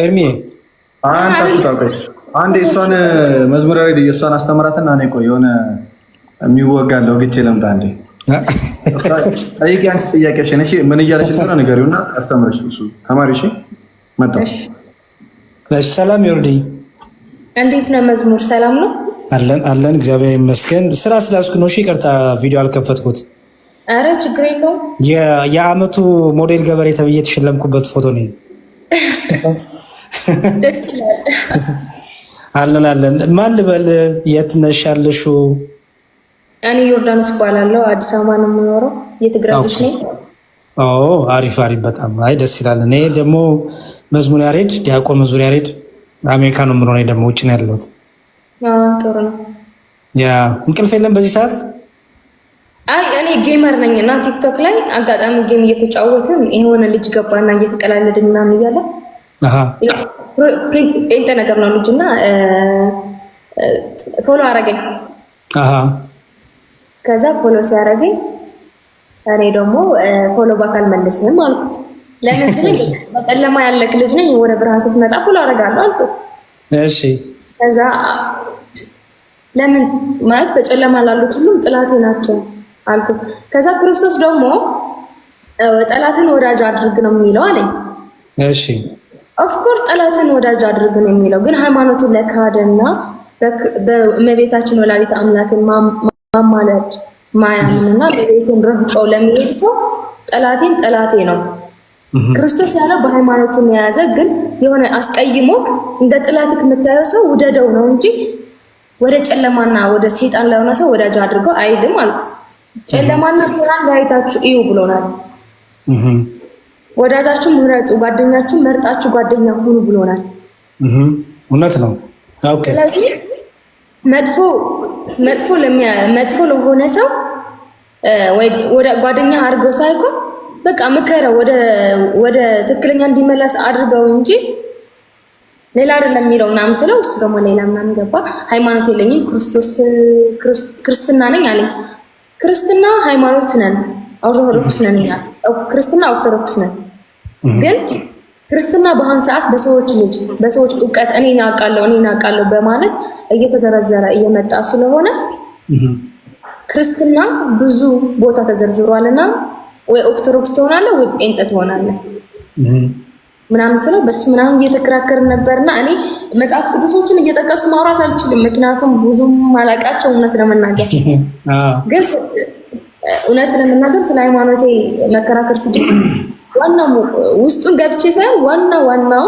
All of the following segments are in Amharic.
ኤርሚ አንድ እሷን መዝሙር ላይ እሷን አስተምራትና እኔ ቆይ የሆነ የሚወጋለው ግጭ ለምታ አንዴ ጠይቂ። አንቺ ጥያቄሽ ነሽ ምን እያለሽ እንደሆነ ንገሪውና አስተምርሽ። እሱ ተማሪ እሺ። መጣሁ። እሺ ሰላም ይወርዲ። እንዴት ነው መዝሙር? ሰላም ነው አለን እግዚአብሔር ይመስገን። ስራ ስላስኩ ነው። እሺ ይቅርታ ቪዲዮ አልከፈትኩት። አረ ችግር የለውም። የአመቱ ሞዴል ገበሬ ተብዬ የተሸለምኩበት ፎቶ ነው። አለን ማን ልበል? የት ነሽ ያለሽው? እኔ ዮርዳኖስ እባላለሁ። አዲስ አበባ ነው የምኖረው። የትግራይ ልጅ ነኝ። አሪፍ በጣም አይ ደስ ይላል። እኔ ደግሞ መዝሙር ያሬድ ዲያቆን መዝሙር ያሬድ አሜሪካ ነው የምኖረው። እኔ ደግሞ ውጭ ነው ያለሁት። ጥሩ ነው። እንቅልፍ የለም በዚህ ሰዓት። አይ እኔ ጌመር ነኝ እና ቲክቶክ ላይ አጋጣሚ ጌም እየተጫወትን የሆነ ልጅ ገባና እየተቀላለድን ምናምን እያለ ጴንጤ ነገር ነው ልጅና ፎሎ አረገኝ። ከዛ ፎሎ ሲያረገኝ እኔ ደግሞ ፎሎ ባካል መልስም አልኩት። ለምን ስለ በጨለማ ያለክ ልጅ ነኝ ወደ ብርሃን ስትመጣ ፎሎ አረጋለሁ አልኩት። እሺ ከዛ ለምን ማለት በጨለማ ላሉት ሁሉም ጥላቴ ናቸው አልኩት። ከዛ ክርስቶስ ደግሞ ጠላትን ወዳጅ አድርግ ነው የሚለው አለኝ። እሺ ኦፍኮርስ ጠላትን ወዳጅ አድርግ ነው የሚለው፣ ግን ሃይማኖቱን ለካደና በእመቤታችን ወላዲተ አምላክን ማማለድ ማያምንና በቤቱን ረግጦ ለሚሄድ ሰው ጠላቴን ጠላቴ ነው። ክርስቶስ ያለው በሃይማኖቱን የያዘ ግን የሆነ አስቀይሞ እንደ ጥላትክ የምታየው ሰው ውደደው ነው እንጂ ወደ ጨለማና ወደ ሰይጣን ለሆነ ሰው ወዳጅ አድርገው አይልም አልኩት። ጨለማና ብርሃን ለይታችሁ እዩ ብሎናል። ወዳጃችሁን ምረጡ፣ ጓደኛችሁን መርጣችሁ ጓደኛ ሁኑ ብሎናል። እውነት ነው። ኦኬ ስለዚህ መጥፎ ለሆነ ሰው ወደ ጓደኛ አድርገው ሳይሆን በቃ ምከረው ወደ ትክክለኛ እንዲመለስ አድርገው እንጂ ሌላ አይደለም የሚለው ምናምን ስለው እሱ ደግሞ ሌላ ምናምን ገባ። ሃይማኖት የለኝም ክርስትና ነኝ አለኝ። ክርስትና ሃይማኖት ነን፣ ኦርቶዶክስ ነን ይላል። ክርስትና ኦርቶዶክስ ነን፣ ግን ክርስትና በአሁን ሰዓት በሰዎች እውቀት እኔን አውቃለሁ በማለት እየተዘረዘረ እየመጣ ስለሆነ ክርስትና ብዙ ቦታ ተዘርዝሯልና ወይ ኦርቶዶክስ ትሆናለህ ወይ ጴንጤ ትሆናለህ ምናምን ስለው በሱ ምናምን እየተከራከርን ነበርና እኔ መጽሐፍ ቅዱሶችን እየጠቀስኩ ማውራት አልችልም፣ ምክንያቱም ብዙም ማላቃቸው እውነት ለመናገር ግን እውነት ለመናገር ስለ ሃይማኖቴ መከራከር ሲጀምር ዋናው ውስጡን ገብቼ ሳይሆን ዋናው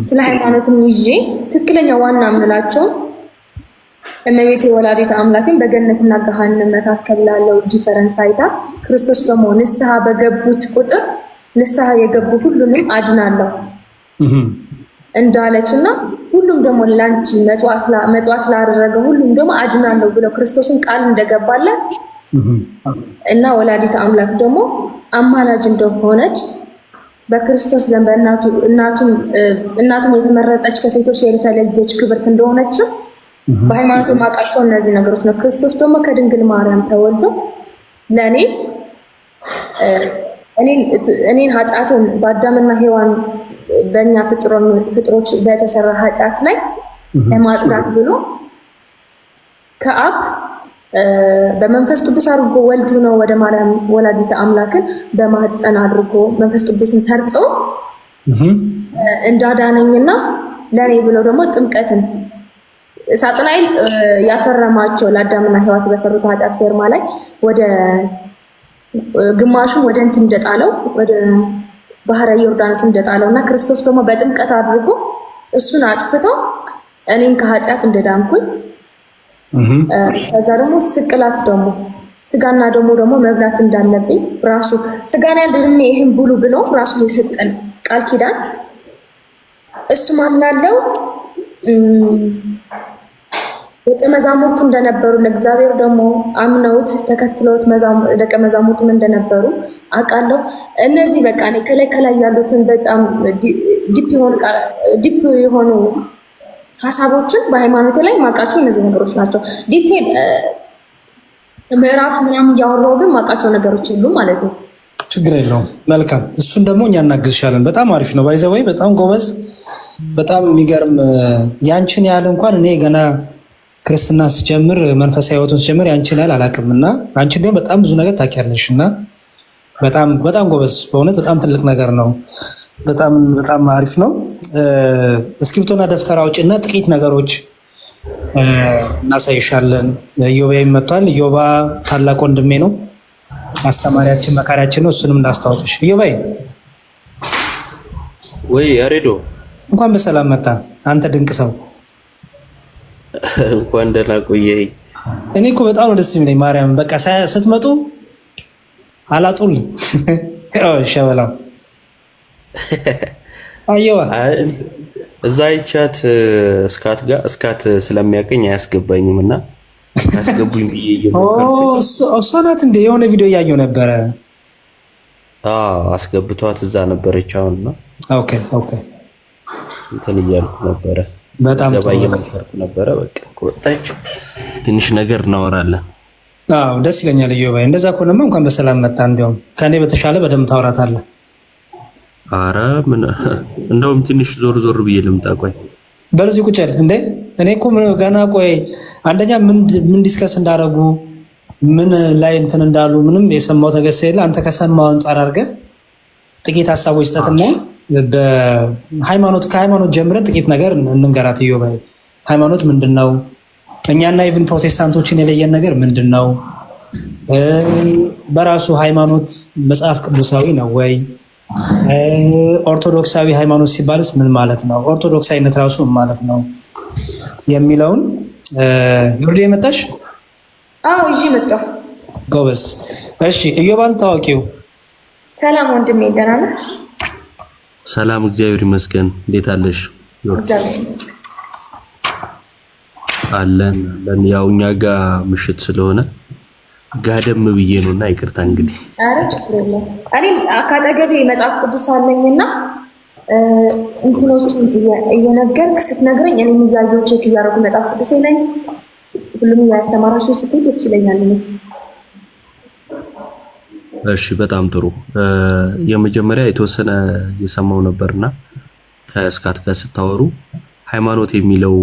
ስለ ሃይማኖትን ይዤ ትክክለኛ ዋና የምላቸው እመቤቴ ወላዲተ አምላክን በገነትና ገሃነም መካከል ላለው ዲፈረንስ አይታ ክርስቶስ ደግሞ ንስሐ በገቡት ቁጥር ንስሐ የገቡ ሁሉንም አድናለሁ እንዳለችና ሁሉም ደግሞ ላንቺ መጽዋት ላደረገ ሁሉም ደግሞ አድናለሁ ብለው ክርስቶስን ቃል እንደገባላት እና ወላዲተ አምላክ ደግሞ አማላጅ እንደሆነች በክርስቶስ ዘንድ እናቱም የተመረጠች ከሴቶች የተለየች ክብርት እንደሆነች በሃይማኖት ማቃቸው እነዚህ ነገሮች ነው። ክርስቶስ ደግሞ ከድንግል ማርያም ተወልዶ ለኔ እኔን ኃጢአትን በአዳምና ሔዋን በእኛ ፍጥሮች በተሰራ ኃጢአት ላይ ለማጥራት ብሎ ከአብ በመንፈስ ቅዱስ አድርጎ ወልድ ነው ወደ ማርያም ወላዲተ አምላክን በማህፀን አድርጎ መንፈስ ቅዱስን ሰርጾ እንዳዳነኝና ለኔ ብሎ ደግሞ ጥምቀትን ሳጥናኤል ያፈረማቸው ለአዳምና ሔዋን በሰሩት ኃጢአት ፌርማ ላይ ወደ ግማሹን ወደ እንትን እንደጣለው ወደ ባህረ ዮርዳኖስ እንደጣለውና ክርስቶስ ደግሞ በጥምቀት አድርጎ እሱን አጥፍቶ እኔን ከኃጢአት እንደዳንኩኝ ከዛ ደግሞ ስቅላት ደግሞ ስጋና ደግሞ መብላት እንዳለብኝ ራሱ ስጋና ያንድንም ይሄን ብሉ ብሎ ራሱ የሰጠን ቃል ኪዳን እሱ ማምናለው። ደቀ መዛሙርቱ እንደነበሩ ለእግዚአብሔር ደግሞ አምነውት ተከትለውት ደቀ መዛሙርቱም እንደነበሩ አውቃለሁ። እነዚህ በቃ ከላይ ያሉትን በጣም ዲፕ የሆኑ ሀሳቦችን በሃይማኖቴ ላይ ማውቃቸው እነዚህ ነገሮች ናቸው። ዲቴል ምዕራፍ ምናምን እያወራሁ ግን ማውቃቸው ነገሮች ሁሉ ማለት ነው። ችግር የለውም። መልካም እሱን ደግሞ እኛ እናግዝሻለን። በጣም አሪፍ ነው። ባይዘወይ በጣም ጎበዝ፣ በጣም የሚገርም ያንቺን ያህል እንኳን እኔ ገና ክርስትና ስጀምር መንፈሳዊ ህይወቱን ስጀምር ያንቺን ያህል አላውቅም እና አንቺ ደግሞ በጣም ብዙ ነገር ታውቂያለሽ እና በጣም ጎበዝ፣ በእውነት በጣም ትልቅ ነገር ነው። በጣም አሪፍ ነው። እስክሪብቶና ደብተር አውጪ እና ጥቂት ነገሮች እናሳይሻለን። ኢዮባ መጥቷል። ኢዮባ ታላቅ ወንድሜ ነው፣ አስተማሪያችን፣ መካሪያችን ነው። እሱንም እንዳስታውቅሽ። ኢዮባ ወይ ያሬዶ እንኳን በሰላም መጣ። አንተ ድንቅ ሰው እንኳን ደህና ቆየኝ። እኔ እኮ በጣም ነው ደስ የሚለኝ ማርያም። በቃ ስትመጡ አላጡልኝ ሸበላው አየዋ እዛ ይቻት እስካት ስለሚያቀኝ አያስገባኝም እና አስገቡኝ ብዬ እሷ ናት እንደ የሆነ ቪዲዮ እያየሁ ነበረ። አስገብቷት እዛ ነበረች። አሁንና ኦኬ እንትን እያልኩ ነበረ፣ በጣም እየመከርኩ ነበረ። በቃ ወጣች። ትንሽ ነገር እናወራለን። ደስ ይለኛል። ኢዮባ እንደዛ ከሆነማ እንኳን በሰላም መጣ። እንዲያውም ከኔ በተሻለ በደንብ ታወራታለህ። አረ ምን እንደውም ትንሽ ዞር ብዬ ልምጣ። ቆይ በለዚህ ቁጭ አይደል እንዴ? እኔ እኮ ገና ቆይ አንደኛ ምን ዲስከስ እንዳደረጉ ምን ላይ እንትን እንዳሉ ምንም የሰማው ነገር ስለሌለ አንተ ከሰማው አንጻር አድርገህ ጥቂት ሀሳቦች ስጠትና ከሃይማኖት ጀምረን ጥቂት ነገር እንንገራት። ኢዮባ ሃይማኖት ምንድነው? እኛና ኢቭን ፕሮቴስታንቶችን የለየን ነገር ምንድነው? በራሱ ሃይማኖት መጽሐፍ ቅዱሳዊ ነው ወይ? ኦርቶዶክሳዊ ሃይማኖት ሲባልስ ምን ማለት ነው? ኦርቶዶክሳዊነት ራሱ ምን ማለት ነው የሚለውን ይወርድ የመጣሽ? እሺ መጣ። ጎበዝ። እሺ ኢዮባን ታዋቂው? ሰላም ወንድሜ፣ ደህና ነህ? ሰላም እግዚአብሔር ይመስገን። እንዴት አለሽ? አለን። ያው እኛ ጋር ምሽት ስለሆነ ጋደም ብዬ ነውና ይቅርታ እንግዲህ። አረ ችግር የለም። እኔም አካጠገቤ መጽሐፍ ቅዱስ አለኝና እንትኖቹን እየነገርክ ስትነግረኝ እኔም እያየሁ ቼክ እያደረጉ መጽሐፍ ቅዱስ ላይ ሁሉም ያስተማራችሁ ስትል ደስ ይለኛል። እሺ በጣም ጥሩ። የመጀመሪያ የተወሰነ የሰማው ነበርና ከእስካት ጋር ስታወሩ ሃይማኖት የሚለው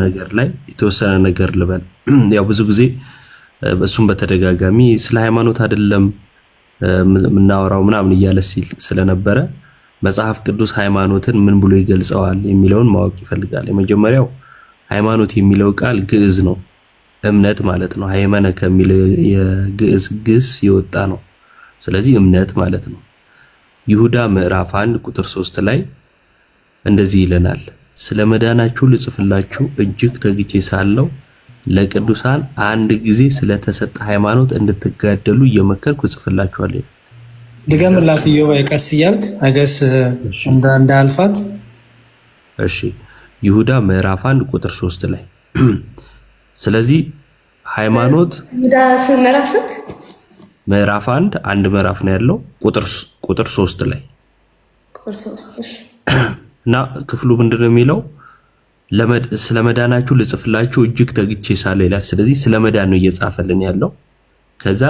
ነገር ላይ የተወሰነ ነገር ልበል። ያው ብዙ ጊዜ እሱም በተደጋጋሚ ስለ ሃይማኖት አይደለም የምናወራው ምናምን እያለ ሲል ስለነበረ መጽሐፍ ቅዱስ ሃይማኖትን ምን ብሎ ይገልጸዋል የሚለውን ማወቅ ይፈልጋል። የመጀመሪያው ሃይማኖት የሚለው ቃል ግዕዝ ነው፣ እምነት ማለት ነው። ሃይመነ ከሚለው የግዕዝ ግስ የወጣ ነው። ስለዚህ እምነት ማለት ነው። ይሁዳ ምዕራፍ 1 ቁጥር 3 ላይ እንደዚህ ይለናል፣ ስለ መዳናችሁ ልጽፍላችሁ እጅግ ተግቼ ሳለሁ ለቅዱሳን አንድ ጊዜ ስለተሰጠ ሃይማኖት እንድትጋደሉ እየመከርኩ እጽፍላችኋለሁ። ድገምላት ኢዮባ፣ ቀስ እያልክ አገስ እንዳልፋት። እሺ ይሁዳ ምዕራፍ 1 ቁጥር 3 ላይ ስለዚህ ሃይማኖት ይሁዳ ምዕራፍ ስንት? ምዕራፍ 1 ምዕራፍ ነው ያለው ቁጥር 3 ላይ ቁጥር 3። እሺ እና ክፍሉ ምንድነው የሚለው? ስለመዳናችሁ ልጽፍላችሁ እጅግ ተግቼ ሳለሁ ይላል። ስለዚህ ስለመዳን ነው እየጻፈልን ያለው። ከዛ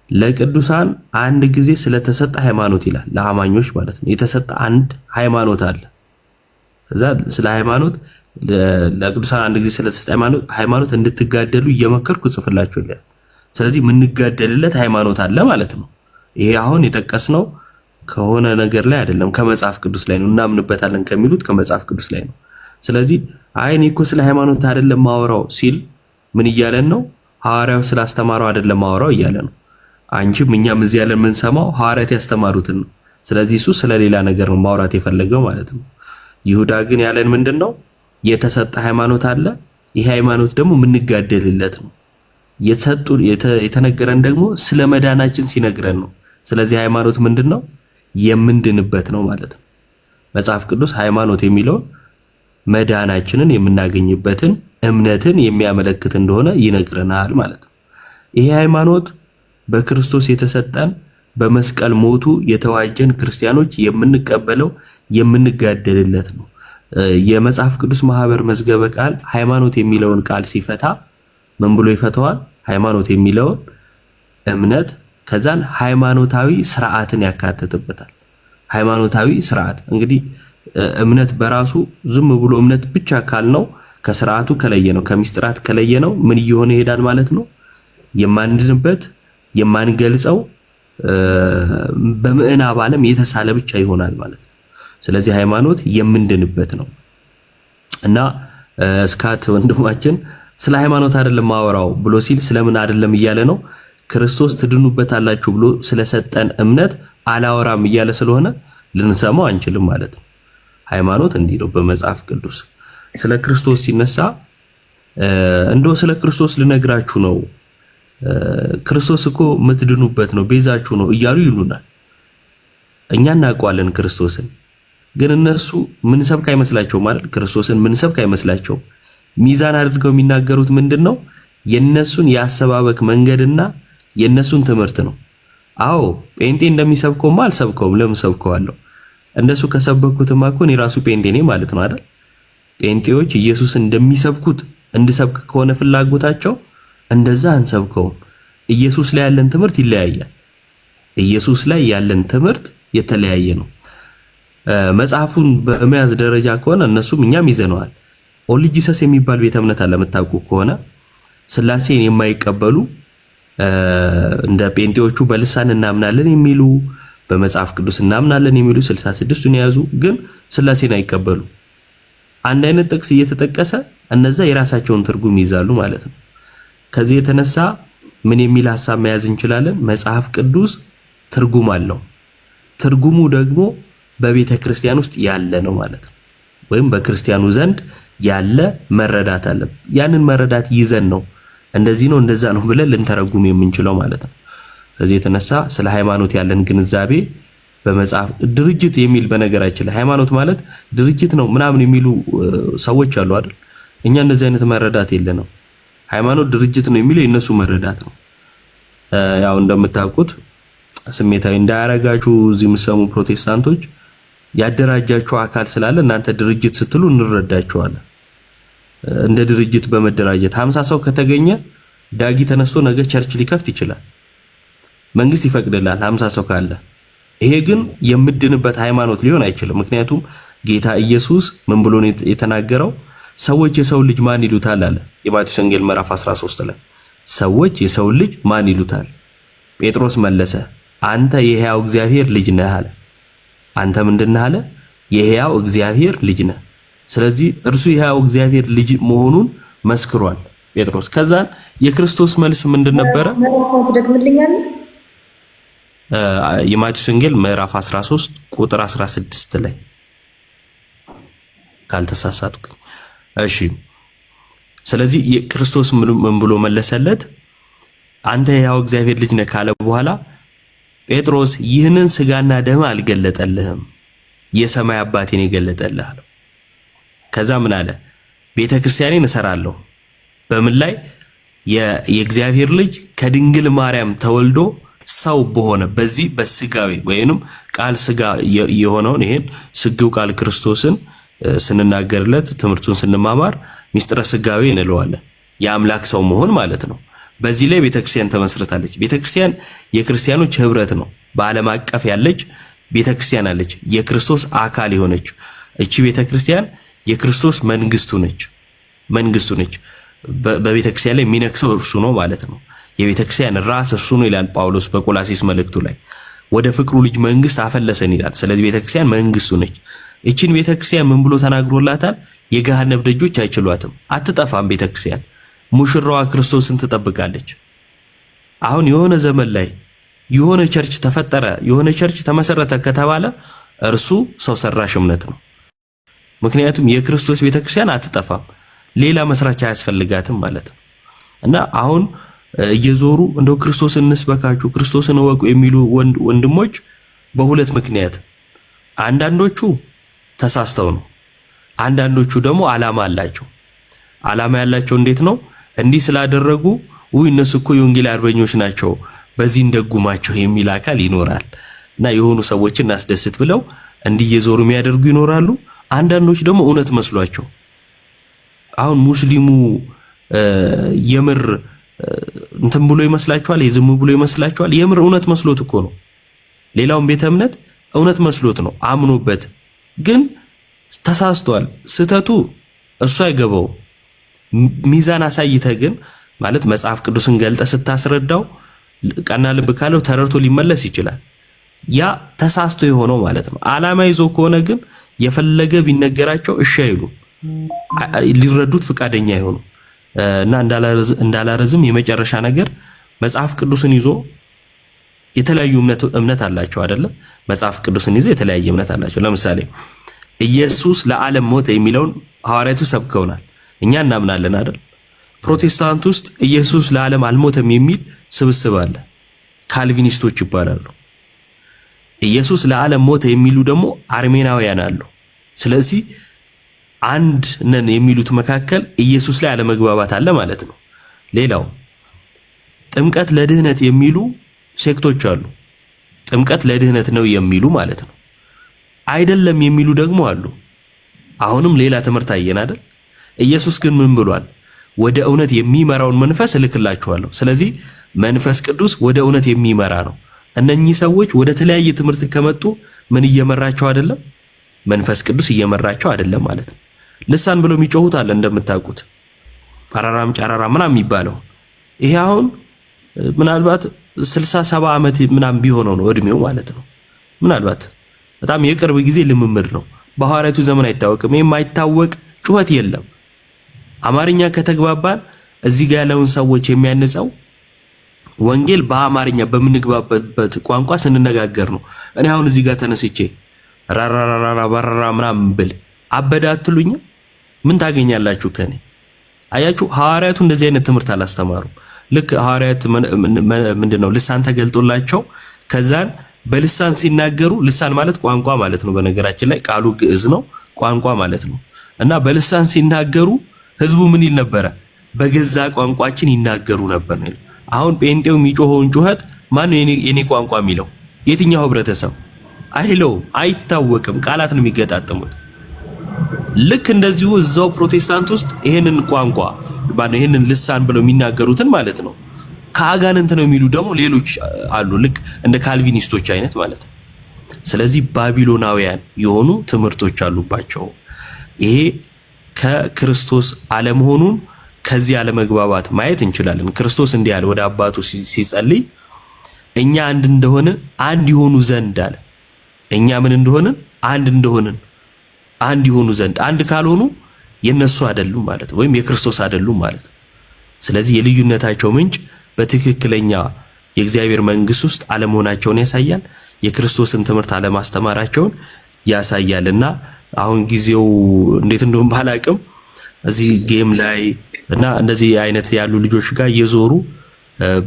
ለቅዱሳን አንድ ጊዜ ስለተሰጠ ሃይማኖት ይላል። ለአማኞች ማለት ነው የተሰጠ አንድ ሃይማኖት አለ። ከዛ ስለ ሃይማኖት ለቅዱሳን አንድ ጊዜ ስለተሰጠ ሃይማኖት እንድትጋደሉ እየመከርኩ ጽፍላችሁ ይላል። ስለዚህ የምንጋደልለት ሃይማኖት አለ ማለት ነው። ይሄ አሁን የጠቀስነው ከሆነ ነገር ላይ አይደለም፣ ከመጽሐፍ ቅዱስ ላይ ነው። እናምንበታለን ከሚሉት ከመጽሐፍ ቅዱስ ላይ ነው። ስለዚህ እኔ እኮ ስለ ሃይማኖት አይደለም ማወራው ሲል ምን እያለን ነው? ሐዋርያው ስላስተማረው አይደለም ማወራው እያለ ነው። አንቺም እኛም እዚህ ያለን የምንሰማው ሐዋርያት ያስተማሩትን ነው። ስለዚህ እሱ ስለሌላ ነገር ነው ማውራት የፈለገው ማለት ነው። ይሁዳ ግን ያለን ምንድነው? የተሰጠ ሃይማኖት አለ። ይሄ ሃይማኖት ደግሞ የምንጋደልለት ነው። የተነገረን ደግሞ ስለ መዳናችን ሲነግረን ነው። ስለዚህ ሃይማኖት ምንድነው? የምንድንበት ነው ማለት ነው። መጽሐፍ ቅዱስ ሃይማኖት የሚለውን መዳናችንን የምናገኝበትን እምነትን የሚያመለክት እንደሆነ ይነግረናል ማለት ነው። ይሄ ሃይማኖት በክርስቶስ የተሰጠን በመስቀል ሞቱ የተዋጀን ክርስቲያኖች የምንቀበለው የምንጋደልለት ነው። የመጽሐፍ ቅዱስ ማህበር መዝገበ ቃል ሃይማኖት የሚለውን ቃል ሲፈታ ምን ብሎ ይፈታዋል? ሃይማኖት የሚለውን እምነት ከዛን ሃይማኖታዊ ስርዓትን ያካትትበታል። ሃይማኖታዊ ስርዓት እንግዲህ እምነት በራሱ ዝም ብሎ እምነት ብቻ ካልነው ከስርዓቱ ከለየ ነው ከሚስጥራት ከለየ ነው ምን እየሆነ ይሄዳል ማለት ነው? የማንድንበት የማንገልጸው በምዕናብ ዓለም የተሳለ ብቻ ይሆናል ማለት ነው። ስለዚህ ሃይማኖት የምንድንበት ነው እና እስካት ወንድማችን ስለ ሃይማኖት አይደለም ማወራው ብሎ ሲል ስለምን አይደለም እያለ ነው። ክርስቶስ ትድኑበታላችሁ ብሎ ስለሰጠን እምነት አላወራም እያለ ስለሆነ ልንሰማው አንችልም ማለት ነው። ሃይማኖት እንዲህ ነው በመጽሐፍ ቅዱስ ስለ ክርስቶስ ሲነሳ እንደው ስለ ክርስቶስ ልነግራችሁ ነው ክርስቶስ እኮ የምትድኑበት ነው ቤዛችሁ ነው እያሉ ይሉናል። እኛ እናውቀዋለን ክርስቶስን፣ ግን እነሱ ምን ሰብክ አይመስላቸው ማለት ክርስቶስን ምን ሰብክ አይመስላቸው። ሚዛን አድርገው የሚናገሩት ምንድነው? የነሱን ያሰባበክ መንገድና የነሱን ትምህርት ነው። አዎ ጴንጤ እንደሚሰብከውማ አልሰብከውም። ለምን ሰብከዋለሁ? እንደሱ ከሰበኩትማ እኮ እኔ ራሱ ጴንጤ ነኝ ማለት ነው አይደል? ጴንጤዎች ኢየሱስ እንደሚሰብኩት እንድሰብክ ከሆነ ፍላጎታቸው እንደዛ አንሰብከውም። ኢየሱስ ላይ ያለን ትምህርት ይለያያል። ኢየሱስ ላይ ያለን ትምህርት የተለያየ ነው። መጽሐፉን በመያዝ ደረጃ ከሆነ እነሱም እኛም ይዘነዋል። ኦንሊ ጂሰስ የሚባል ቤተ እምነት አለ የምታውቁ ከሆነ ስላሴን የማይቀበሉ እንደ ጴንጤዎቹ በልሳን እናምናለን የሚሉ በመጽሐፍ ቅዱስ እናምናለን የሚሉ 66ቱን የያዙ ግን ስላሴን አይቀበሉ። አንድ አይነት ጥቅስ እየተጠቀሰ እነዛ የራሳቸውን ትርጉም ይዛሉ ማለት ነው። ከዚህ የተነሳ ምን የሚል ሐሳብ መያዝ እንችላለን? መጽሐፍ ቅዱስ ትርጉም አለው። ትርጉሙ ደግሞ በቤተ ክርስቲያን ውስጥ ያለ ነው ማለት ነው። ወይም በክርስቲያኑ ዘንድ ያለ መረዳት አለ። ያንን መረዳት ይዘን ነው እንደዚህ ነው እንደዛ ነው ብለን ልንተረጉም የምንችለው ማለት ነው። ከዚህ የተነሳ ስለ ሃይማኖት ያለን ግንዛቤ በመጽሐፍ ድርጅት የሚል በነገራችን ላይ ሃይማኖት ማለት ድርጅት ነው ምናምን የሚሉ ሰዎች አሉ አይደል? እኛ እንደዚህ አይነት መረዳት የለንም። ሃይማኖት ድርጅት ነው የሚለው የነሱ መረዳት ነው። ያው እንደምታውቁት ስሜታዊ እንዳያረጋችሁ እዚህ የምትሰሙ ፕሮቴስታንቶች ያደራጃችሁ አካል ስላለ እናንተ ድርጅት ስትሉ እንረዳችኋለን። እንደ ድርጅት በመደራጀት 50 ሰው ከተገኘ ዳጊ ተነስቶ ነገ ቸርች ሊከፍት ይችላል። መንግስት ይፈቅድላል 50 ሰው ካለ። ይሄ ግን የምድንበት ሃይማኖት ሊሆን አይችልም። ምክንያቱም ጌታ ኢየሱስ ምን ብሎ ነው የተናገረው? ሰዎች የሰው ልጅ ማን ይሉታል አለ። የማቴዎስ ወንጌል ምዕራፍ 13 ላይ ሰዎች የሰው ልጅ ማን ይሉታል? ጴጥሮስ መለሰ አንተ የሕያው እግዚአብሔር ልጅ ነህ አለ። አንተ ምንድነህ አለ? የሕያው እግዚአብሔር ልጅ ነህ። ስለዚህ እርሱ የሕያው እግዚአብሔር ልጅ መሆኑን መስክሯል ጴጥሮስ። ከዛ የክርስቶስ መልስ ምንድን ነበረ? የማቴዎስ ወንጌል ምዕራፍ 13 ቁጥር 16 ላይ ካልተሳሳትኩ። እሺ ስለዚህ የክርስቶስ ምን ብሎ መለሰለት? አንተ የሕያው እግዚአብሔር ልጅ ነህ ካለ በኋላ ጴጥሮስ ይህንን ስጋና ደም አልገለጠልህም የሰማይ አባቴን የገለጠልህ አለው። ከዛ ምን አለ? ቤተክርስቲያኔን እሰራለሁ በምን ላይ? የእግዚአብሔር ልጅ ከድንግል ማርያም ተወልዶ ሰው በሆነ በዚህ በስጋዊ ወይንም ቃል ስጋ የሆነውን ይሄን ስግው ቃል ክርስቶስን ስንናገርለት ትምህርቱን ስንማማር ሚስጥረ ስጋዊ እንለዋለን። የአምላክ ሰው መሆን ማለት ነው። በዚህ ላይ ቤተክርስቲያን ተመስርታለች። ቤተክርስቲያን የክርስቲያኖች ህብረት ነው። በዓለም አቀፍ ያለች ቤተክርስቲያን አለች፣ የክርስቶስ አካል የሆነች። እቺ ቤተክርስቲያን የክርስቶስ መንግስቱ ነች። በቤተክርስቲያን ላይ የሚነክሰው እርሱ ነው ማለት ነው። የቤተክርስቲያን ራስ እርሱ ነው ይላል ጳውሎስ በቆላሲስ መልእክቱ ላይ። ወደ ፍቅሩ ልጅ መንግስት አፈለሰን ይላል። ስለዚህ ቤተክርስቲያን መንግስቱ ነች። እቺን ቤተክርስቲያን ምን ብሎ ተናግሮላታል? የገሃነም ደጆች አይችሏትም። አትጠፋም ቤተክርስቲያን። ሙሽራዋ ክርስቶስን ትጠብቃለች። አሁን የሆነ ዘመን ላይ የሆነ ቸርች ተፈጠረ፣ የሆነ ቸርች ተመሰረተ ከተባለ እርሱ ሰው ሰራሽ እምነት ነው። ምክንያቱም የክርስቶስ ቤተክርስቲያን አትጠፋም፣ ሌላ መስራች አያስፈልጋትም ማለት ነው። እና አሁን እየዞሩ እንደው ክርስቶስን እንስበካችሁ ክርስቶስን እወቁ የሚሉ ወንድሞች በሁለት ምክንያት፣ አንዳንዶቹ ተሳስተው ነው፣ አንዳንዶቹ ደግሞ ዓላማ አላቸው። ዓላማ ያላቸው እንዴት ነው? እንዲህ ስላደረጉ እነሱ እኮ የወንጌል አርበኞች ናቸው በዚህ እንደጉማቸው የሚል አካል ይኖራል እና የሆኑ ሰዎችን እናስደስት ብለው እንዲህ እየዞሩ የሚያደርጉ ይኖራሉ። አንዳንዶች ደግሞ እውነት መስሏቸው አሁን ሙስሊሙ የምር እንትን ብሎ ይመስላችኋል? የዝም ብሎ ይመስላችኋል? የምር እውነት መስሎት እኮ ነው። ሌላውን ቤተ እምነት እውነት መስሎት ነው አምኖበት፣ ግን ተሳስቷል። ስህተቱ እሱ አይገባው። ሚዛን አሳይተህ ግን ማለት መጽሐፍ ቅዱስን ገልጠ ስታስረዳው ቀና ልብ ካለው ተረድቶ ሊመለስ ይችላል። ያ ተሳስቶ የሆነው ማለት ነው። ዓላማ ይዞ ከሆነ ግን የፈለገ ቢነገራቸው እሺ አይሉ፣ ሊረዱት ፍቃደኛ ይሆኑ እና እንዳላረዝም የመጨረሻ ነገር መጽሐፍ ቅዱስን ይዞ የተለያዩ እምነት አላቸው አይደለ? መጽሐፍ ቅዱስን ይዞ የተለያየ እምነት አላቸው። ለምሳሌ ኢየሱስ ለዓለም ሞተ የሚለውን ሐዋርያቱ ሰብከውናል። እኛ እናምናለን አይደል? ፕሮቴስታንት ውስጥ ኢየሱስ ለዓለም አልሞተም የሚል ስብስብ አለ። ካልቪኒስቶች ይባላሉ። ኢየሱስ ለዓለም ሞተ የሚሉ ደግሞ አርሜናውያን አሉ። ስለዚህ አንድ ነን የሚሉት መካከል ኢየሱስ ላይ አለመግባባት አለ ማለት ነው። ሌላው ጥምቀት ለድህነት የሚሉ ሴክቶች አሉ። ጥምቀት ለድህነት ነው የሚሉ ማለት ነው። አይደለም የሚሉ ደግሞ አሉ። አሁንም ሌላ ትምህርት አየን አይደል? ኢየሱስ ግን ምን ብሏል? ወደ እውነት የሚመራውን መንፈስ እልክላችኋለሁ። ስለዚህ መንፈስ ቅዱስ ወደ እውነት የሚመራ ነው። እነኚህ ሰዎች ወደ ተለያየ ትምህርት ከመጡ ምን እየመራቸው አይደለም? መንፈስ ቅዱስ እየመራቸው አይደለም ማለት ነው። ልሳን ብሎ የሚጮሁት አለ እንደምታውቁት፣ ፓራራም ጫራራ ምናምን የሚባለው ይሄ አሁን ምናልባት 60-70 ዓመት ምናምን ቢሆነው ነው እድሜው ማለት ነው። ምናልባት በጣም የቅርብ ጊዜ ልምምድ ነው። በሐዋርያቱ ዘመን አይታወቅም። የማይታወቅ ጩኸት የለም። አማርኛ ከተግባባን እዚህ ጋር ያለውን ሰዎች የሚያንጸው ወንጌል በአማርኛ በምንግባባበት ቋንቋ ስንነጋገር ነው። እኔ አሁን እዚህ ጋር ተነስቼ ራራራራ ባራራ ምናምን ብል አበዳ አትሉኝም? ምን ታገኛላችሁ ከኔ? አያችሁ፣ ሐዋርያቱ እንደዚህ አይነት ትምህርት አላስተማሩም። ልክ ሐዋርያት ምንድነው ልሳን ተገልጦላቸው ከዛን በልሳን ሲናገሩ፣ ልሳን ማለት ቋንቋ ማለት ነው። በነገራችን ላይ ቃሉ ግዕዝ ነው፣ ቋንቋ ማለት ነው። እና በልሳን ሲናገሩ ህዝቡ ምን ይል ነበረ? በገዛ ቋንቋችን ይናገሩ ነበር ነው። አሁን ጴንጤው የሚጮኸውን ጩኸት ማን የኔ ቋንቋ የሚለው? የትኛው ህብረተሰብ አይለው? አይታወቅም። ቃላት ነው የሚገጣጥሙት። ልክ እንደዚሁ እዛው ፕሮቴስታንት ውስጥ ይሄንን ቋንቋ ባነ ይሄንን ልሳን ብለው የሚናገሩትን ማለት ነው ከአጋንንት ነው የሚሉ ደግሞ ሌሎች አሉ። ልክ እንደ ካልቪኒስቶች አይነት ማለት ነው። ስለዚህ ባቢሎናውያን የሆኑ ትምህርቶች አሉባቸው። ይሄ ከክርስቶስ አለመሆኑን ከዚህ አለመግባባት ማየት እንችላለን። ክርስቶስ እንዲህ አለ ወደ አባቱ ሲጸልይ እኛ አንድ እንደሆንን አንድ ይሆኑ ዘንድ አለ። እኛ ምን እንደሆንን አንድ እንደሆንን አንድ ይሆኑ ዘንድ፣ አንድ ካልሆኑ የነሱ አይደሉም ማለት ነው፣ ወይም የክርስቶስ አይደሉም ማለት ነው። ስለዚህ የልዩነታቸው ምንጭ በትክክለኛ የእግዚአብሔር መንግስት ውስጥ አለመሆናቸውን ያሳያል። የክርስቶስን ትምህርት አለማስተማራቸውን ያሳያልና አሁን ጊዜው እንዴት እንደሆነ ባላቅም እዚህ ጌም ላይ እና እንደዚህ አይነት ያሉ ልጆች ጋር እየዞሩ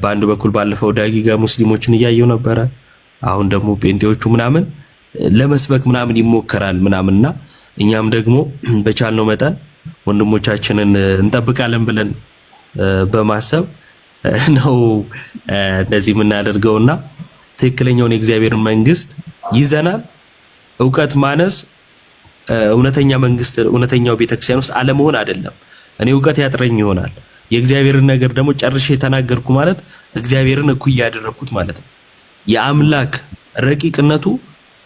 በአንድ በኩል ባለፈው ዳጊ ጋር ሙስሊሞችን እያየው ነበረ። አሁን ደግሞ ጴንጤዎቹ ምናምን ለመስበክ ምናምን ይሞከራል ምናምንና እኛም ደግሞ በቻልነው መጠን ወንድሞቻችንን እንጠብቃለን ብለን በማሰብ ነው እንደዚህ የምናደርገውና ትክክለኛውን የእግዚአብሔርን መንግስት ይዘናል። ዕውቀት ማነስ እውነተኛ መንግስት እውነተኛው ቤተክርስቲያን ውስጥ አለመሆን አይደለም። እኔ ዕውቀት ያጥረኝ ይሆናል፣ የእግዚአብሔርን ነገር ደግሞ ጨርሼ ተናገርኩ ማለት እግዚአብሔርን እኩይ ያደረኩት ማለት ነው። የአምላክ ረቂቅነቱ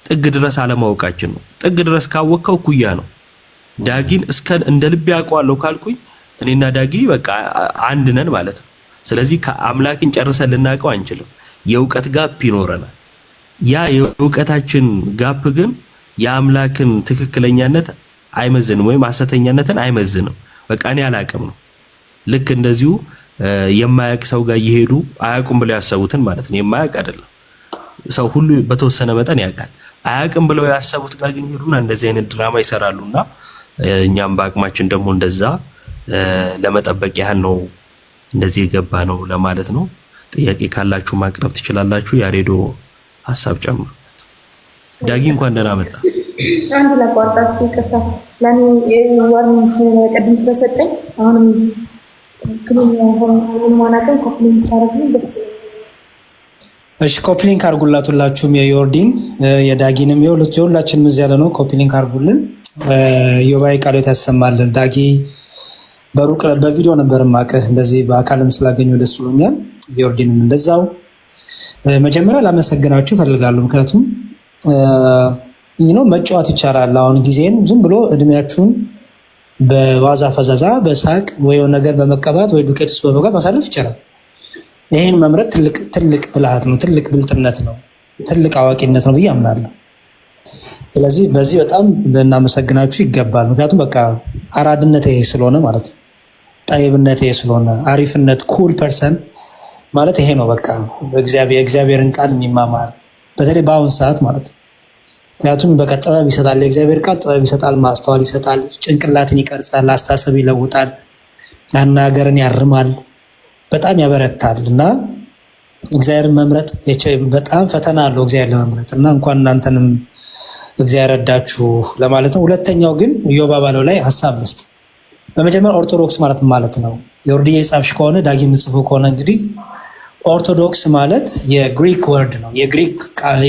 ጥግ ድረስ አለማወቃችን ነው። ጥግ ድረስ ካወቀው እኩያ ነው። ዳጊን እስከ እንደ ልብ ያውቀዋለሁ ካልኩኝ እኔና ዳጊ በቃ አንድ ነን ማለት ነው። ስለዚህ ከአምላክን ጨርሰን ልናውቀው አንችልም። የዕውቀት ጋፕ ይኖረናል። ያ የዕውቀታችን ጋፕ ግን የአምላክን ትክክለኛነት አይመዝንም፣ ወይም ሐሰተኛነትን አይመዝንም። በቃ እኔ አላቅም ነው። ልክ እንደዚሁ የማያውቅ ሰው ጋር እየሄዱ አያውቁም ብለው ያሰቡትን ማለት ነው። የማያውቅ አይደለም ሰው ሁሉ በተወሰነ መጠን ያውቃል። አያውቅም ብለው ያሰቡት ጋር ግን ይሄዱና እንደዚህ አይነት ድራማ ይሰራሉና እኛም በአቅማችን ደግሞ እንደዛ ለመጠበቅ ያህል ነው እንደዚህ የገባ ነው ለማለት ነው። ጥያቄ ካላችሁ ማቅረብ ትችላላችሁ። ያሬዶ ሐሳብ ጨምሩ። ዳጊ እንኳን ደህና መጣ። አንድ ለቋርጣችሁ ይቅርታ፣ ለኔ ዋርኒንግ ስለቀድም ስለሰጠኝ አሁንም ማናቀም ኮፕሊንግ ታረጉኝ ደስ ይላል። እሺ ኮፕሊንግ አርጉላት ሁላችሁም፣ የዮርዲን የዳጊንም የሁላችንም እዚህ ያለ ነው። ኮፕሊንግ አርጉልን። ዮባይ ቃሎት ያሰማልን። ዳጊ በሩቅ በቪዲዮ ነበር ማቀህ፣ እንደዚህ በአካልም ስላገኘው ደስ ብሎኛል። ዮርዲንም እንደዛው። መጀመሪያ ላመሰግናችሁ ፈልጋለሁ። ምክንያቱም መጫወት ይቻላል። አሁን ጊዜን ዝም ብሎ እድሜያችሁን በዋዛ ፈዛዛ በሳቅ ወይ ነገር በመቀባት ወይ ዱቄት ውስጥ በመግባት ማሳለፍ ይቻላል። ይህን መምረጥ ትልቅ ብልሃት ነው፣ ትልቅ ብልጥነት ነው፣ ትልቅ አዋቂነት ነው ብዬ አምናለሁ። ስለዚህ በዚህ በጣም ልናመሰግናችሁ ይገባል። ምክንያቱም በቃ አራድነት ይሄ ስለሆነ ማለት ነው፣ ጠይብነት ይሄ ስለሆነ፣ አሪፍነት ኩል ፐርሰን ማለት ይሄ ነው። በቃ የእግዚአብሔርን ቃል የሚማማር በተለይ በአሁን ሰዓት ማለት ነው። ምክንያቱም በቃ ጥበብ ይሰጣል፣ የእግዚአብሔር ቃል ጥበብ ይሰጣል፣ ማስተዋል ይሰጣል፣ ጭንቅላትን ይቀርጻል፣ አስተሳሰብ ይለውጣል፣ አናገርን ያርማል፣ በጣም ያበረታል። እና እግዚአብሔርን መምረጥ በጣም ፈተና አለው እግዚአብሔር ለመምረጥ እና እንኳን እናንተንም እግዚአብሔር ረዳችሁ ለማለት ነው። ሁለተኛው ግን ኢዮብ ባለው ላይ ሀሳብ መስጥ። በመጀመሪያ ኦርቶዶክስ ማለት ነው። ዮርዲ የጻፍሽ ከሆነ ዳጊ ምጽፉ ከሆነ እንግዲህ ኦርቶዶክስ ማለት የግሪክ ወርድ ነው። የግሪክ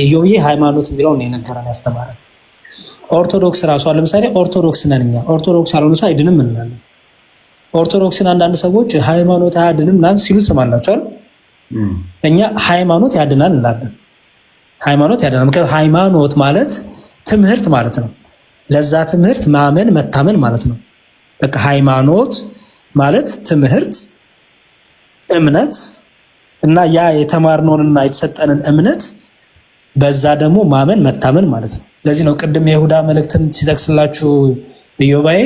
ኢዮብ ሃይማኖት የሚለው ነው የነገረን ያስተማረን። ኦርቶዶክስ ራሷ ለምሳሌ ኦርቶዶክስ ነን እኛ። ኦርቶዶክስ ያልሆነ ሰው አይድንም እንላለን። ኦርቶዶክስን አንዳንድ ሰዎች ሃይማኖት አያድንም ምናምን ሲሉ ትሰማላችሁ አይደል? እኛ ሃይማኖት ያድናል እንላለን። ሃይማኖት ያድናል። ምክንያቱም ሃይማኖት ማለት ትምህርት ማለት ነው። ለዛ ትምህርት ማመን መታመን ማለት ነው። በቃ ሃይማኖት ማለት ትምህርት፣ እምነት እና ያ የተማርነውንና የተሰጠንን እምነት በዛ ደግሞ ማመን መታመን ማለት ነው። ለዚህ ነው ቅድም የይሁዳ መልእክትን ሲጠቅስላችሁ ኢዮባዬ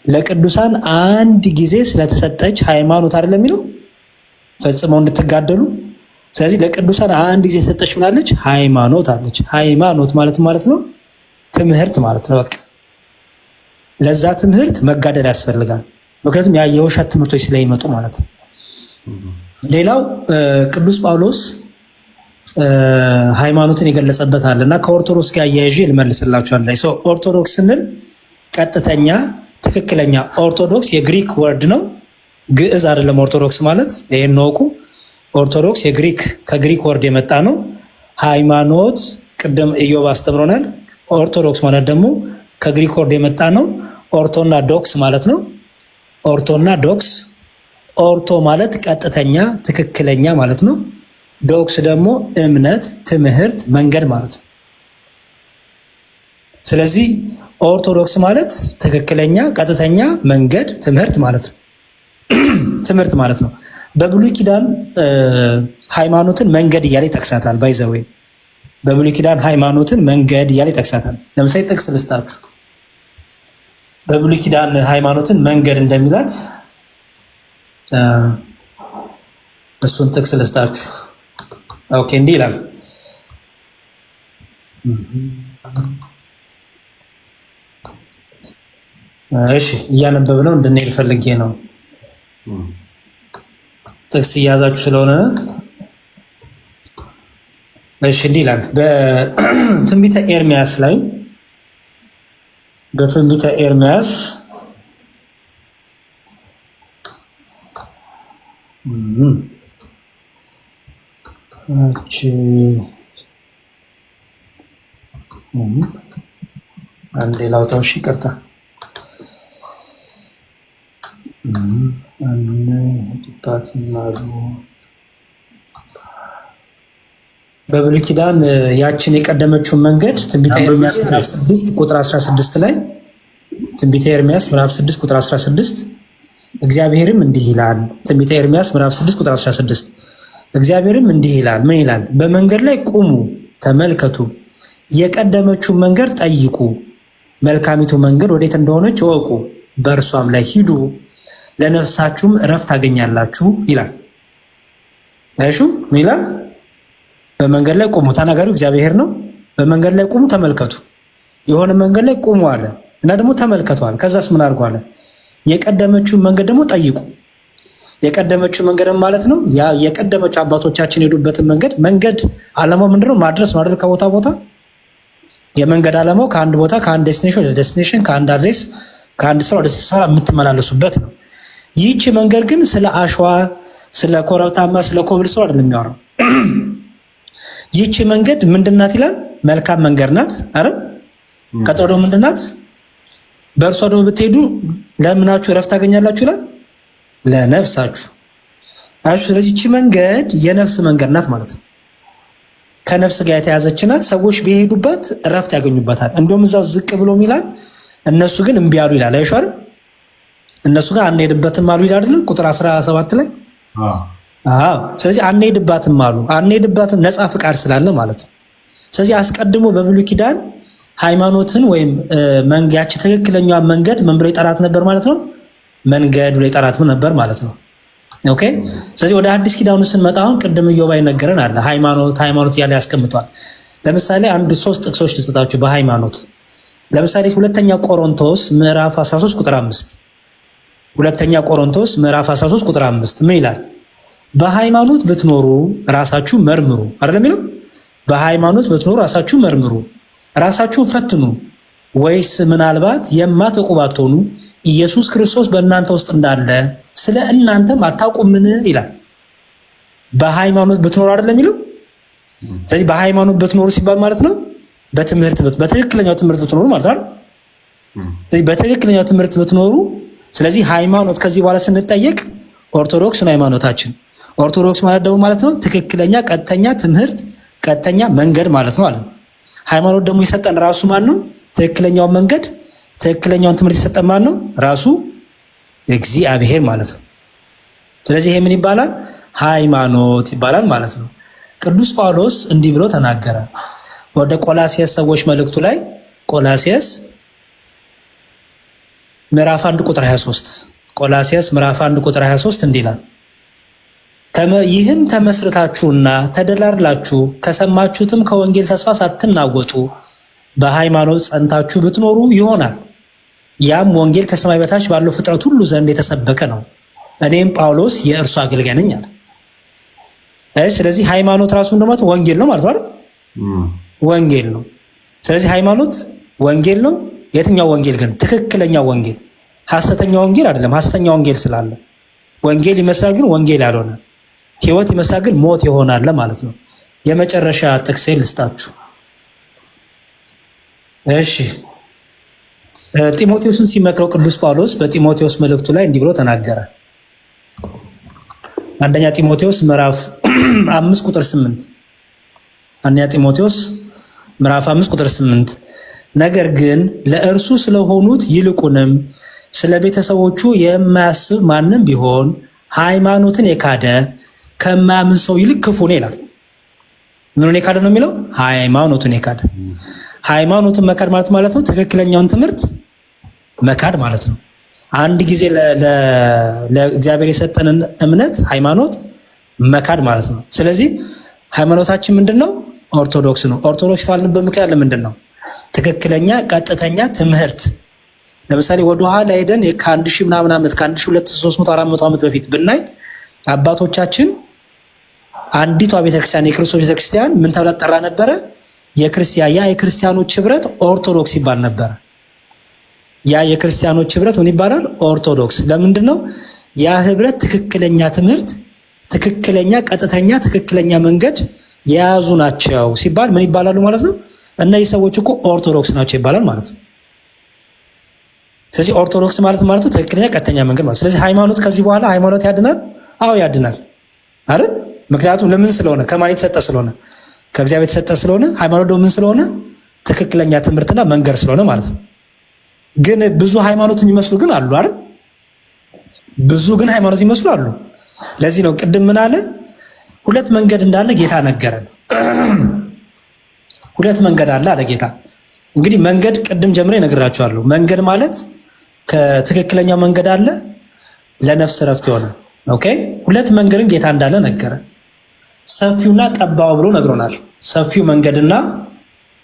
ለቅዱሳን አንድ ጊዜ ስለተሰጠች ሃይማኖት አይደለም የሚለው ፈጽመው እንድትጋደሉ። ስለዚህ ለቅዱሳን አንድ ጊዜ የተሰጠች ምናለች? ሃይማኖት አለች። ሃይማኖት ማለት ነው ትምህርት ማለት ነው። በቃ ለዛ ትምህርት መጋደል ያስፈልጋል። ምክንያቱም ያ የውሸት ትምህርቶች ስለሚመጡ ማለት ነው። ሌላው ቅዱስ ጳውሎስ ሃይማኖትን የገለጸበት አለና ከኦርቶዶክስ ጋር አያይዤ ልመልስላችኋለሁ። ኦርቶዶክስ ስንል ቀጥተኛ ትክክለኛ ኦርቶዶክስ የግሪክ ወርድ ነው፣ ግዕዝ አይደለም። ኦርቶዶክስ ማለት ይሄን ነውቁ። ኦርቶዶክስ ከግሪክ ወርድ የመጣ ነው። ሃይማኖት ቅድም ኢዮብ አስተምሮናል። ኦርቶዶክስ ማለት ደግሞ ከግሪክ ወርድ የመጣ ነው። ኦርቶና ዶክስ ማለት ነው። ኦርቶና ዶክስ፣ ኦርቶ ማለት ቀጥተኛ ትክክለኛ ማለት ነው። ዶክስ ደግሞ እምነት፣ ትምህርት፣ መንገድ ማለት ነው። ስለዚህ ኦርቶዶክስ ማለት ትክክለኛ ቀጥተኛ መንገድ፣ ትምህርት ማለት ነው። ትምህርት ማለት ነው። በብሉይ ኪዳን ሃይማኖትን መንገድ እያለ ይጠቅሳታል። ባይዘዌ በብሉይ ኪዳን ሃይማኖትን መንገድ እያለ ይጠቅሳታል። ለምሳሌ ጥቅስ ልስጣችሁ። በብሉይ ኪዳን ሃይማኖትን መንገድ እንደሚላት እሱን ጥቅስ ልስጣችሁ። ኦኬ፣ እንዲህ ይላል። እሺ፣ እያነበብነው እንድንሄድ ፈልጌ ነው። ጥቅስ እያያዛችሁ ስለሆነ እሺ፣ እንዲህ ይላል በትንቢተ ኤርሚያስ ላይ በትንቢተ ኤርሚያስ አንዴ ላውጣው። እሺ፣ ይቅርታ። በብሉይ ኪዳን ያችን የቀደመችውን መንገድ ትንቢተ ኤርሚያስ ምዕራፍ 6 ቁጥር 16 ላይ ትንቢተ ኤርሚያስ ምዕራፍ 6 ቁጥር 16 እግዚአብሔርም እንዲህ ይላል። ትንቢተ ኤርሚያስ ምዕራፍ 6 ቁጥር 16 እግዚአብሔርም እንዲህ ይላል። ምን ይላል? በመንገድ ላይ ቁሙ፣ ተመልከቱ፣ የቀደመችውን መንገድ ጠይቁ፣ መልካሚቱ መንገድ ወዴት እንደሆነች እወቁ፣ በእርሷም ላይ ሂዱ፣ ለነፍሳችሁም እረፍት ታገኛላችሁ ይላል። እሺ፣ ምን ይላል? በመንገድ ላይ ቁሙ። ተናጋሪው እግዚአብሔር ነው። በመንገድ ላይ ቁሙ፣ ተመልከቱ። የሆነ መንገድ ላይ ቁሙ አለ እና ደግሞ ተመልከቱ አለ። ከዛስ ምን አድርጓል? የቀደመችውን መንገድ ደግሞ ጠይቁ። የቀደመችው መንገድ ማለት ነው ያ የቀደመችው አባቶቻችን የሄዱበትን መንገድ ዓላማው ምንድነው? ማድረስ ነው አይደል? ከቦታ ቦታ የመንገድ ዓላማው ከአንድ ቦታ ከአንድ ዴስቲኔሽን ወደ ዴስቲኔሽን ከአንድ አድሬስ ከአንድ ስፍራ ወደ ስፍራ የምትመላለሱበት ነው። ይህቺ መንገድ ግን ስለ አሸዋ፣ ስለ ኮረብታማ፣ ስለ ኮብልስቶን አይደለም የሚያወራው። ይህቺ መንገድ ምንድናት ይላል? መልካም መንገድ ናት አይደል? ቀጥሎ ምንድናት? በእርሷ ደግሞ ብትሄዱ ለምናችሁ እረፍት ታገኛላችሁ ይላል። ለነፍሳችሁ አሹ ስለዚህ እቺ መንገድ የነፍስ መንገድ ናት ማለት ነው። ከነፍስ ጋር የተያዘች ናት። ሰዎች ቢሄዱበት እረፍት ያገኙበታል። እንደውም እዛው ዝቅ ብሎ ይላል እነሱ ግን እምቢ አሉ ይላል። አይሻር እነሱ ጋር አንሄድበትም አሉ ይላል አይደል? ቁጥር 17 ላይ ስለዚህ አንሄድባትም አሉ። አንሄድባትም ነፃ ፍቃድ ስላለ ማለት ነው። ስለዚህ አስቀድሞ በብሉይ ኪዳን ሃይማኖትን ወይም መንገያች ትክክለኛዋ መንገድ ምን ብሎ ይጠራት ነበር ማለት ነው? መንገድ ብሎ ይጠራት ነበር ማለት ነው። ኦኬ። ስለዚህ ወደ አዲስ ኪዳኑ ስንመጣ አሁን ቅድም ኢዮብ ነገረን አለ ሃይማኖት ያለ ያስቀምጧል። ለምሳሌ አንድ 3 ጥቅሶች ልስጣችሁ በሃይማኖት። ለምሳሌ ሁለተኛ ቆሮንቶስ ምዕራፍ 13 ቁጥር 5 ሁለተኛ ቆሮንቶስ ምዕራፍ 13 ቁጥር 5 ምን ይላል? በሃይማኖት ብትኖሩ ራሳችሁ መርምሩ አይደለም የሚለው? በሃይማኖት ብትኖሩ ራሳችሁ መርምሩ፣ ራሳችሁን ፈትኑ፣ ወይስ ምናልባት የማታውቁ ባትሆኑ ኢየሱስ ክርስቶስ በእናንተ ውስጥ እንዳለ ስለ እናንተም አታውቁምን ይላል። በሃይማኖት ብትኖሩ አይደለም የሚለው? ስለዚህ በሃይማኖት ብትኖሩ ሲባል ማለት ነው በትክክለኛው ትምህርት ብትኖሩ ማለት ነው። ስለዚህ በትክክለኛው ትምህርት ብትኖሩ። ስለዚህ ሃይማኖት ከዚህ በኋላ ስንጠየቅ ኦርቶዶክስ ነው ሃይማኖታችን። ኦርቶዶክስ ማለት ደግሞ ማለት ነው ትክክለኛ ቀጥተኛ ትምህርት ቀጥተኛ መንገድ ማለት ነው አለ። ሃይማኖት ደግሞ የሰጠን ራሱ ማን ነው? ትክክለኛውን መንገድ ትክክለኛውን ትምህርት የሰጠን ማን ነው? ራሱ እግዚአብሔር ማለት ነው። ስለዚህ ይሄ ምን ይባላል? ሃይማኖት ይባላል ማለት ነው። ቅዱስ ጳውሎስ እንዲህ ብሎ ተናገረ ወደ ቆላስይስ ሰዎች መልእክቱ ላይ ቆላስይስ ምዕራፍ 1 ቁጥር 23 ቆላስይስ ምዕራፍ 1 ቁጥር 23 እንዲህ ይላል ይህም ተመስርታችሁና ተደላድላችሁ ከሰማችሁትም ከወንጌል ተስፋ ሳትናወጡ በሃይማኖት ጸንታችሁ ብትኖሩ ይሆናል። ያም ወንጌል ከሰማይ በታች ባለው ፍጥረት ሁሉ ዘንድ የተሰበከ ነው። እኔም ጳውሎስ የእርሱ አገልጋይ ነኝ አለ። ስለዚህ ሃይማኖት ራሱ እንደማለት ወንጌል ነው ማለት ነው። ወንጌል ነው። ስለዚህ ሃይማኖት ወንጌል ነው። የትኛው ወንጌል ግን? ትክክለኛው ወንጌል፣ ሐሰተኛ ወንጌል አይደለም። ሐሰተኛ ወንጌል ስላለ ወንጌል ይመስላል ግን ወንጌል ያልሆነ፣ ሕይወት ይመስላል ግን ሞት ይሆናል ማለት ነው። የመጨረሻ ጥቅስ ልስጣችሁ። እሺ ጢሞቴዎስን ሲመክረው ቅዱስ ጳውሎስ በጢሞቴዎስ መልእክቱ ላይ እንዲህ ብሎ ተናገረ። አንደኛ ጢሞቴዎስ ምዕራፍ 5 ቁጥር 8 አንደኛ ጢሞቴዎስ ምዕራፍ 5 ቁጥር 8 ነገር ግን ለእርሱ ስለሆኑት ይልቁንም ስለ ቤተሰቦቹ የማያስብ ማንም ቢሆን ሃይማኖትን የካደ ከማያምን ሰው ይልቅ ክፉ ነው ይላል። ምኑን የካደ ነው የሚለው? ሃይማኖቱን የካደ። ሃይማኖትን መካድ ማለት ነው ትክክለኛውን ትምህርት መካድ ማለት ነው። አንድ ጊዜ ለእግዚአብሔር የሰጠንን እምነት ሃይማኖት መካድ ማለት ነው። ስለዚህ ሃይማኖታችን ምንድነው? ኦርቶዶክስ ነው። ኦርቶዶክስ የተባልንበት ምክንያት ለምንድን ነው? ትክክለኛ ቀጥተኛ ትምህርት። ለምሳሌ ወደ ኋላ ሄደን ከ1000 ምናምን ዓመት ከ1200 300 400 ዓመት በፊት ብናይ አባቶቻችን አንዲቷ ቤተክርስቲያን የክርስቶስ ቤተክርስቲያን ምን ተብላ ተጠራ ነበረ? የክርስቲያኖች ህብረት ኦርቶዶክስ ይባል ነበረ። ያ የክርስቲያኖች ህብረት ምን ይባላል? ኦርቶዶክስ። ለምንድን ነው? ያ ህብረት ትክክለኛ ትምህርት፣ ትክክለኛ ቀጥተኛ ትክክለኛ መንገድ የያዙ ናቸው ሲባል ምን ይባላሉ ማለት ነው? እነዚህ ሰዎች እኮ ኦርቶዶክስ ናቸው ይባላል ማለት ነው። ስለዚህ ኦርቶዶክስ ማለት ነው ትክክለኛ ቀጥተኛ መንገድ ማለት። ስለዚህ ሃይማኖት ከዚህ በኋላ ሃይማኖት ያድናል? አዎ ያድናል አይደል? ምክንያቱም ለምን ስለሆነ ከማን የተሰጠ ስለሆነ ከእግዚአብሔር የተሰጠ ስለሆነ። ሃይማኖት ደግሞ ምን ስለሆነ? ትክክለኛ ትምህርትና መንገድ ስለሆነ ማለት ነው። ግን ብዙ ሃይማኖት የሚመስሉ ግን አሉ አይደል? ብዙ ግን ሃይማኖት የሚመስሉ አሉ። ለዚህ ነው ቅድም ምን አለ? ሁለት መንገድ እንዳለ ጌታ ነገረን። ሁለት መንገድ አለ አለ ጌታ። እንግዲህ መንገድ ቅድም ጀምሬ ነግራችኋለሁ። መንገድ ማለት ከትክክለኛው መንገድ አለ ለነፍስ ረፍት የሆነ ኦኬ። ሁለት መንገድን ጌታ እንዳለ ነገረን። ሰፊውና ጠባው ብሎ ነግሮናል። ሰፊው መንገድና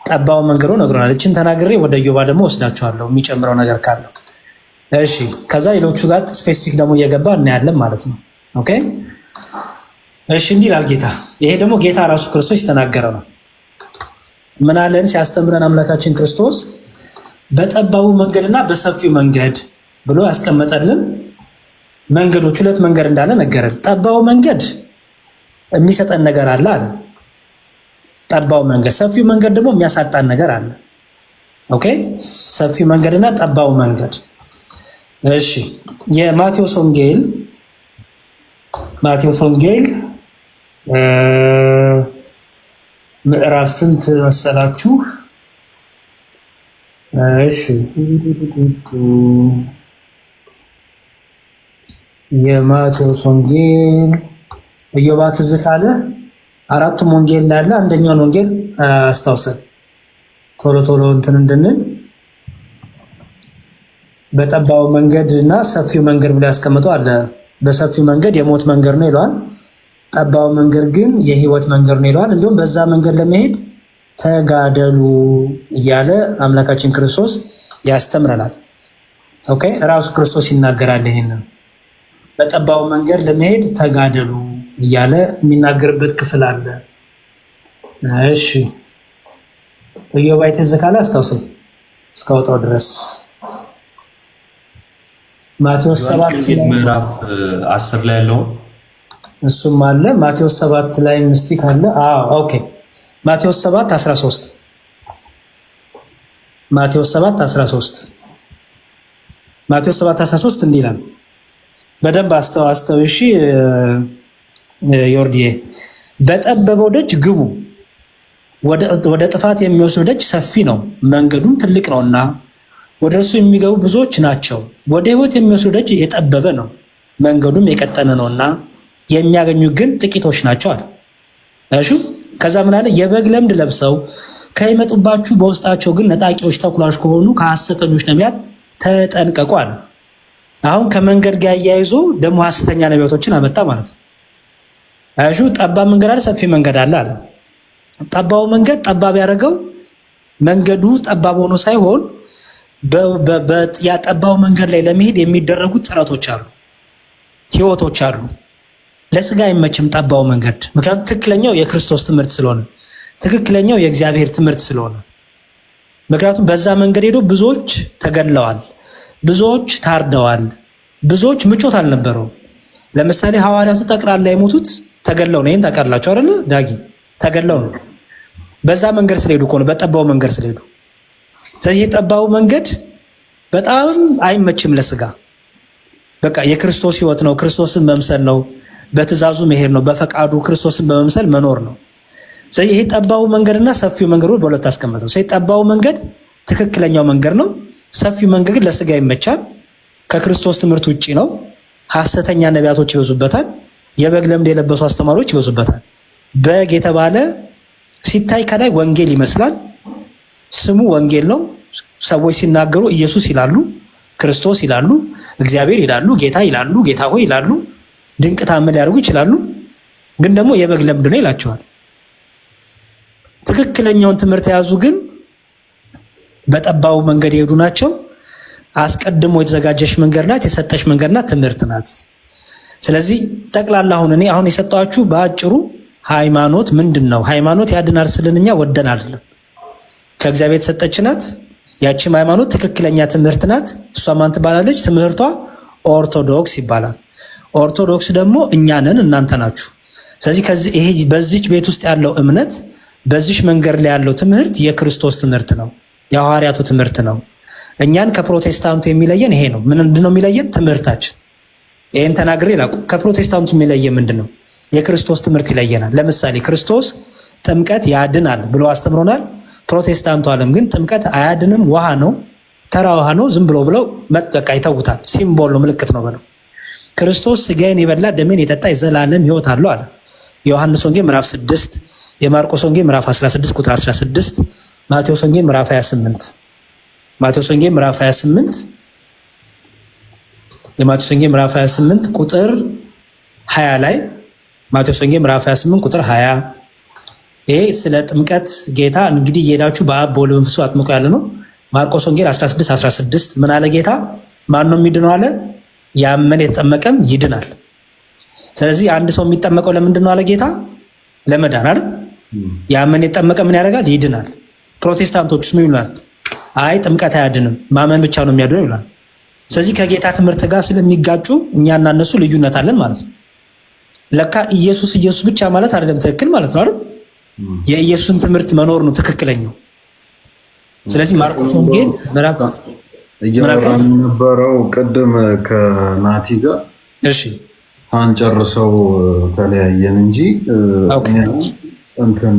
ጠባው መንገዱ ነግሮናል። እቺን ተናግሬ ወደ ኢዮባ ደግሞ ወስዳችኋለሁ የሚጨምረው ነገር ካለ። እሺ ከዛ ሌሎቹ ጋር ስፔሲፊክ ደግሞ እየገባ እናያለን ማለት ነው። ኦኬ እሺ እንዲህ ይላል ጌታ። ይሄ ደግሞ ጌታ ራሱ ክርስቶስ የተናገረ ነው። ምን አለን ሲያስተምረን አምላካችን ክርስቶስ? በጠባቡ መንገድና በሰፊው መንገድ ብሎ ያስቀመጠልን መንገዶች፣ ሁለት መንገድ እንዳለ ነገረን። ጠባቡ መንገድ የሚሰጠን ነገር አለ አለ። ጠባው መንገድ፣ ሰፊው መንገድ ደግሞ የሚያሳጣን ነገር አለ። ኦኬ ሰፊው መንገድና ጠባው መንገድ። እሺ የማቴዎስ ወንጌል ማቴዎስ ወንጌል ምዕራፍ ስንት መሰላችሁ? እሺ የማቴዎስ ወንጌል ኢዮብ ትዝ ካለ አራቱም ወንጌል ላይ አለ። አንደኛውን ወንጌል አስታውሰን ቶሎ ቶሎ እንትን እንድንል በጠባው መንገድ እና ሰፊው መንገድ ብሎ ያስቀምጠው አለ። በሰፊው መንገድ የሞት መንገድ ነው ይለዋል። ጠባው መንገድ ግን የህይወት መንገድ ነው ይለዋል። እንዲሁም በዛ መንገድ ለመሄድ ተጋደሉ እያለ አምላካችን ክርስቶስ ያስተምረናል። ኦኬ ራሱ ክርስቶስ ይናገራል ይሄንን በጠባው መንገድ ለመሄድ ተጋደሉ እያለ የሚናገርበት ክፍል አለ። እሺ ኢዮብ ተዘካለ አስታውሰኝ እስካወጣው ድረስ ማቴዎስ 7 ምዕራፍ 10 ላይ ያለው እሱም አለ። ማቴዎስ 7 ላይ ምስቲ ካለ ኦኬ ማቴዎስ 7:13 ማቴዎስ 7:13 ማቴዎስ 7:13 እንዲህ ይላል። በደንብ አስተው እሺ ዮርዲዬ በጠበበው ደጅ ግቡ፣ ወደ ጥፋት የሚወስደው ደጅ ሰፊ ነው፣ መንገዱም ትልቅ ነውና ወደ እርሱ የሚገቡ ብዙዎች ናቸው። ወደ ሕይወት የሚወስደው ደጅ የጠበበ ነው፣ መንገዱም የቀጠነ ነውና የሚያገኙ ግን ጥቂቶች ናቸው አለ። እሺ ከዛ ምን አለ? የበግ ለምድ ለብሰው ከይመጡባችሁ በውስጣቸው ግን ነጣቂዎች ተኩላዎች ከሆኑ ከሐሰተኞች ነቢያት ተጠንቀቁ አለ። አሁን ከመንገድ ጋር ያያይዞ ደግሞ ሐሰተኛ ነቢያቶችን አመጣ ማለት ነው። እሺ ጠባብ መንገድ አለ፣ ሰፊ መንገድ አለ አለ። ጠባው መንገድ ጠባብ ያደረገው መንገዱ ጠባብ ሆኖ ሳይሆን ያጠባው መንገድ ላይ ለመሄድ የሚደረጉ ጥረቶች አሉ፣ ህይወቶች አሉ። ለስጋ አይመችም ጠባው መንገድ፣ ምክንያቱም ትክክለኛው የክርስቶስ ትምህርት ስለሆነ፣ ትክክለኛው የእግዚአብሔር ትምህርት ስለሆነ። ምክንያቱም በዛ መንገድ ሄዶ ብዙዎች ተገድለዋል፣ ብዙዎች ታርደዋል፣ ብዙዎች ምቾት አልነበረው። ለምሳሌ ሐዋርያቱ ጠቅላላ የሞቱት ተገድለው ነው። ይሄን ታውቃላችሁ አይደል? ዳጊ ተገድለው ነው። በዛ መንገድ ስለሄዱ እኮ ነው፣ በጠባው መንገድ ስለሄዱ። ስለዚህ የጠባው መንገድ በጣም አይመችም ለስጋ። በቃ የክርስቶስ ህይወት ነው፣ ክርስቶስን መምሰል ነው፣ በትእዛዙ መሄድ ነው፣ በፈቃዱ ክርስቶስን በመምሰል መኖር ነው። ስለዚህ ይሄ ጠባው መንገድና ሰፊው መንገድ በሁለት አስቀምጠው። ስለዚህ ጠባው መንገድ ትክክለኛው መንገድ ነው። ሰፊው መንገድ ግን ለስጋ ይመቻል፣ ከክርስቶስ ትምህርት ውጪ ነው። ሐሰተኛ ነቢያቶች ይበዙበታል፣ የበግ ለምድ የለበሱ አስተማሪዎች ይበዙበታል። በግ የተባለ ሲታይ ከላይ ወንጌል ይመስላል፣ ስሙ ወንጌል ነው። ሰዎች ሲናገሩ ኢየሱስ ይላሉ፣ ክርስቶስ ይላሉ፣ እግዚአብሔር ይላሉ፣ ጌታ ይላሉ፣ ጌታ ሆይ ይላሉ፣ ድንቅ ታምር ሊያደርጉ ይችላሉ። ግን ደግሞ የበግ ለምድ ነው ይላቸዋል። ትክክለኛውን ትምህርት የያዙ ግን በጠባው መንገድ የሄዱ ናቸው። አስቀድሞ የተዘጋጀች መንገድ ናት፣ የሰጠች መንገድ ናት፣ ትምህርት ናት። ስለዚህ ጠቅላላ አሁን የሰጣችሁ በአጭሩ ሃይማኖት ምንድን ነው? ሃይማኖት ያድናል ስልን እኛ ወደን አይደለም፣ ከእግዚአብሔር የተሰጠች ናት። ያቺም ሃይማኖት ትክክለኛ ትምህርት ናት። እሷ ማን ትባላለች? ትምህርቷ ኦርቶዶክስ ይባላል። ኦርቶዶክስ ደግሞ እኛ ነን፣ እናንተ ናችሁ። ስለዚህ ይሄ በዚች ቤት ውስጥ ያለው እምነት፣ በዚች መንገድ ላይ ያለው ትምህርት የክርስቶስ ትምህርት ነው፣ የሐዋርያቱ ትምህርት ነው። እኛን ከፕሮቴስታንቱ የሚለየን ይሄ ነው። ምንድነው የሚለየን? ትምህርታችን። ይሄን ተናግሬ ላቁ። ከፕሮቴስታንቱ የሚለየን ምንድነው? የክርስቶስ ትምህርት ይለየናል። ለምሳሌ ክርስቶስ ጥምቀት ያድናል ብሎ አስተምሮናል። ፕሮቴስታንቱ ዓለም ግን ጥምቀት አያድንም፣ ውሃ ነው፣ ተራ ውሃ ነው፣ ዝም ብለው መጠቃ ይተውታል። ሲምቦል ነው፣ ምልክት ነው ብለው። ክርስቶስ ስጋዬን የበላ ደሜን የጠጣ የዘላለም ሕይወት አለው አለ። የዮሐንስ ወንጌል ምዕራፍ 6፣ የማርቆስ ወንጌል ምዕራፍ 16 ቁጥር 16፣ ማቴዎስ ወንጌል ምዕራፍ 28 ማቴዎስ ወንጌል ምዕራፍ 28 የማቴዎስ ወንጌል ምዕራፍ 28 ቁጥር 20 ላይ ማቴዎስ ወንጌል ምዕራፍ 28 ቁጥር 20 ይሄ ስለ ጥምቀት ጌታ እንግዲህ እየሄዳችሁ በአብ በወልድ በመንፈስ ቅዱስ አጥምቁ ያለ ነው። ማርቆስ ወንጌል 16:16 ምን አለ ጌታ? ማን ነው የሚድነው አለ? ያመነ የተጠመቀም ይድናል። ስለዚህ አንድ ሰው የሚጠመቀው ለምንድን ነው አለ ጌታ? ለመዳን አይደል? ያመነ የተጠመቀ ምን ያደርጋል? ይድናል። ፕሮቴስታንቶቹስ ምን ይሉናል? አይ ጥምቀት አያድንም፣ ማመን ብቻ ነው የሚያድነው ይላል። ስለዚህ ከጌታ ትምህርት ጋር ስለሚጋጩ እኛና እነሱ ልዩነት አለን ማለት ነው። ለካ ኢየሱስ ብቻ ማለት አይደለም ትክክል ማለት ነው አይደል? የኢየሱስን ትምህርት መኖር ነው ትክክለኛው። ስለዚህ ማርቆስ ወንጌል ምዕራፍ እያወራን ነበረው ቅድም ከናቲ ጋር። እሺ ሳንጨርሰው ተለያየን እንጂ እንትን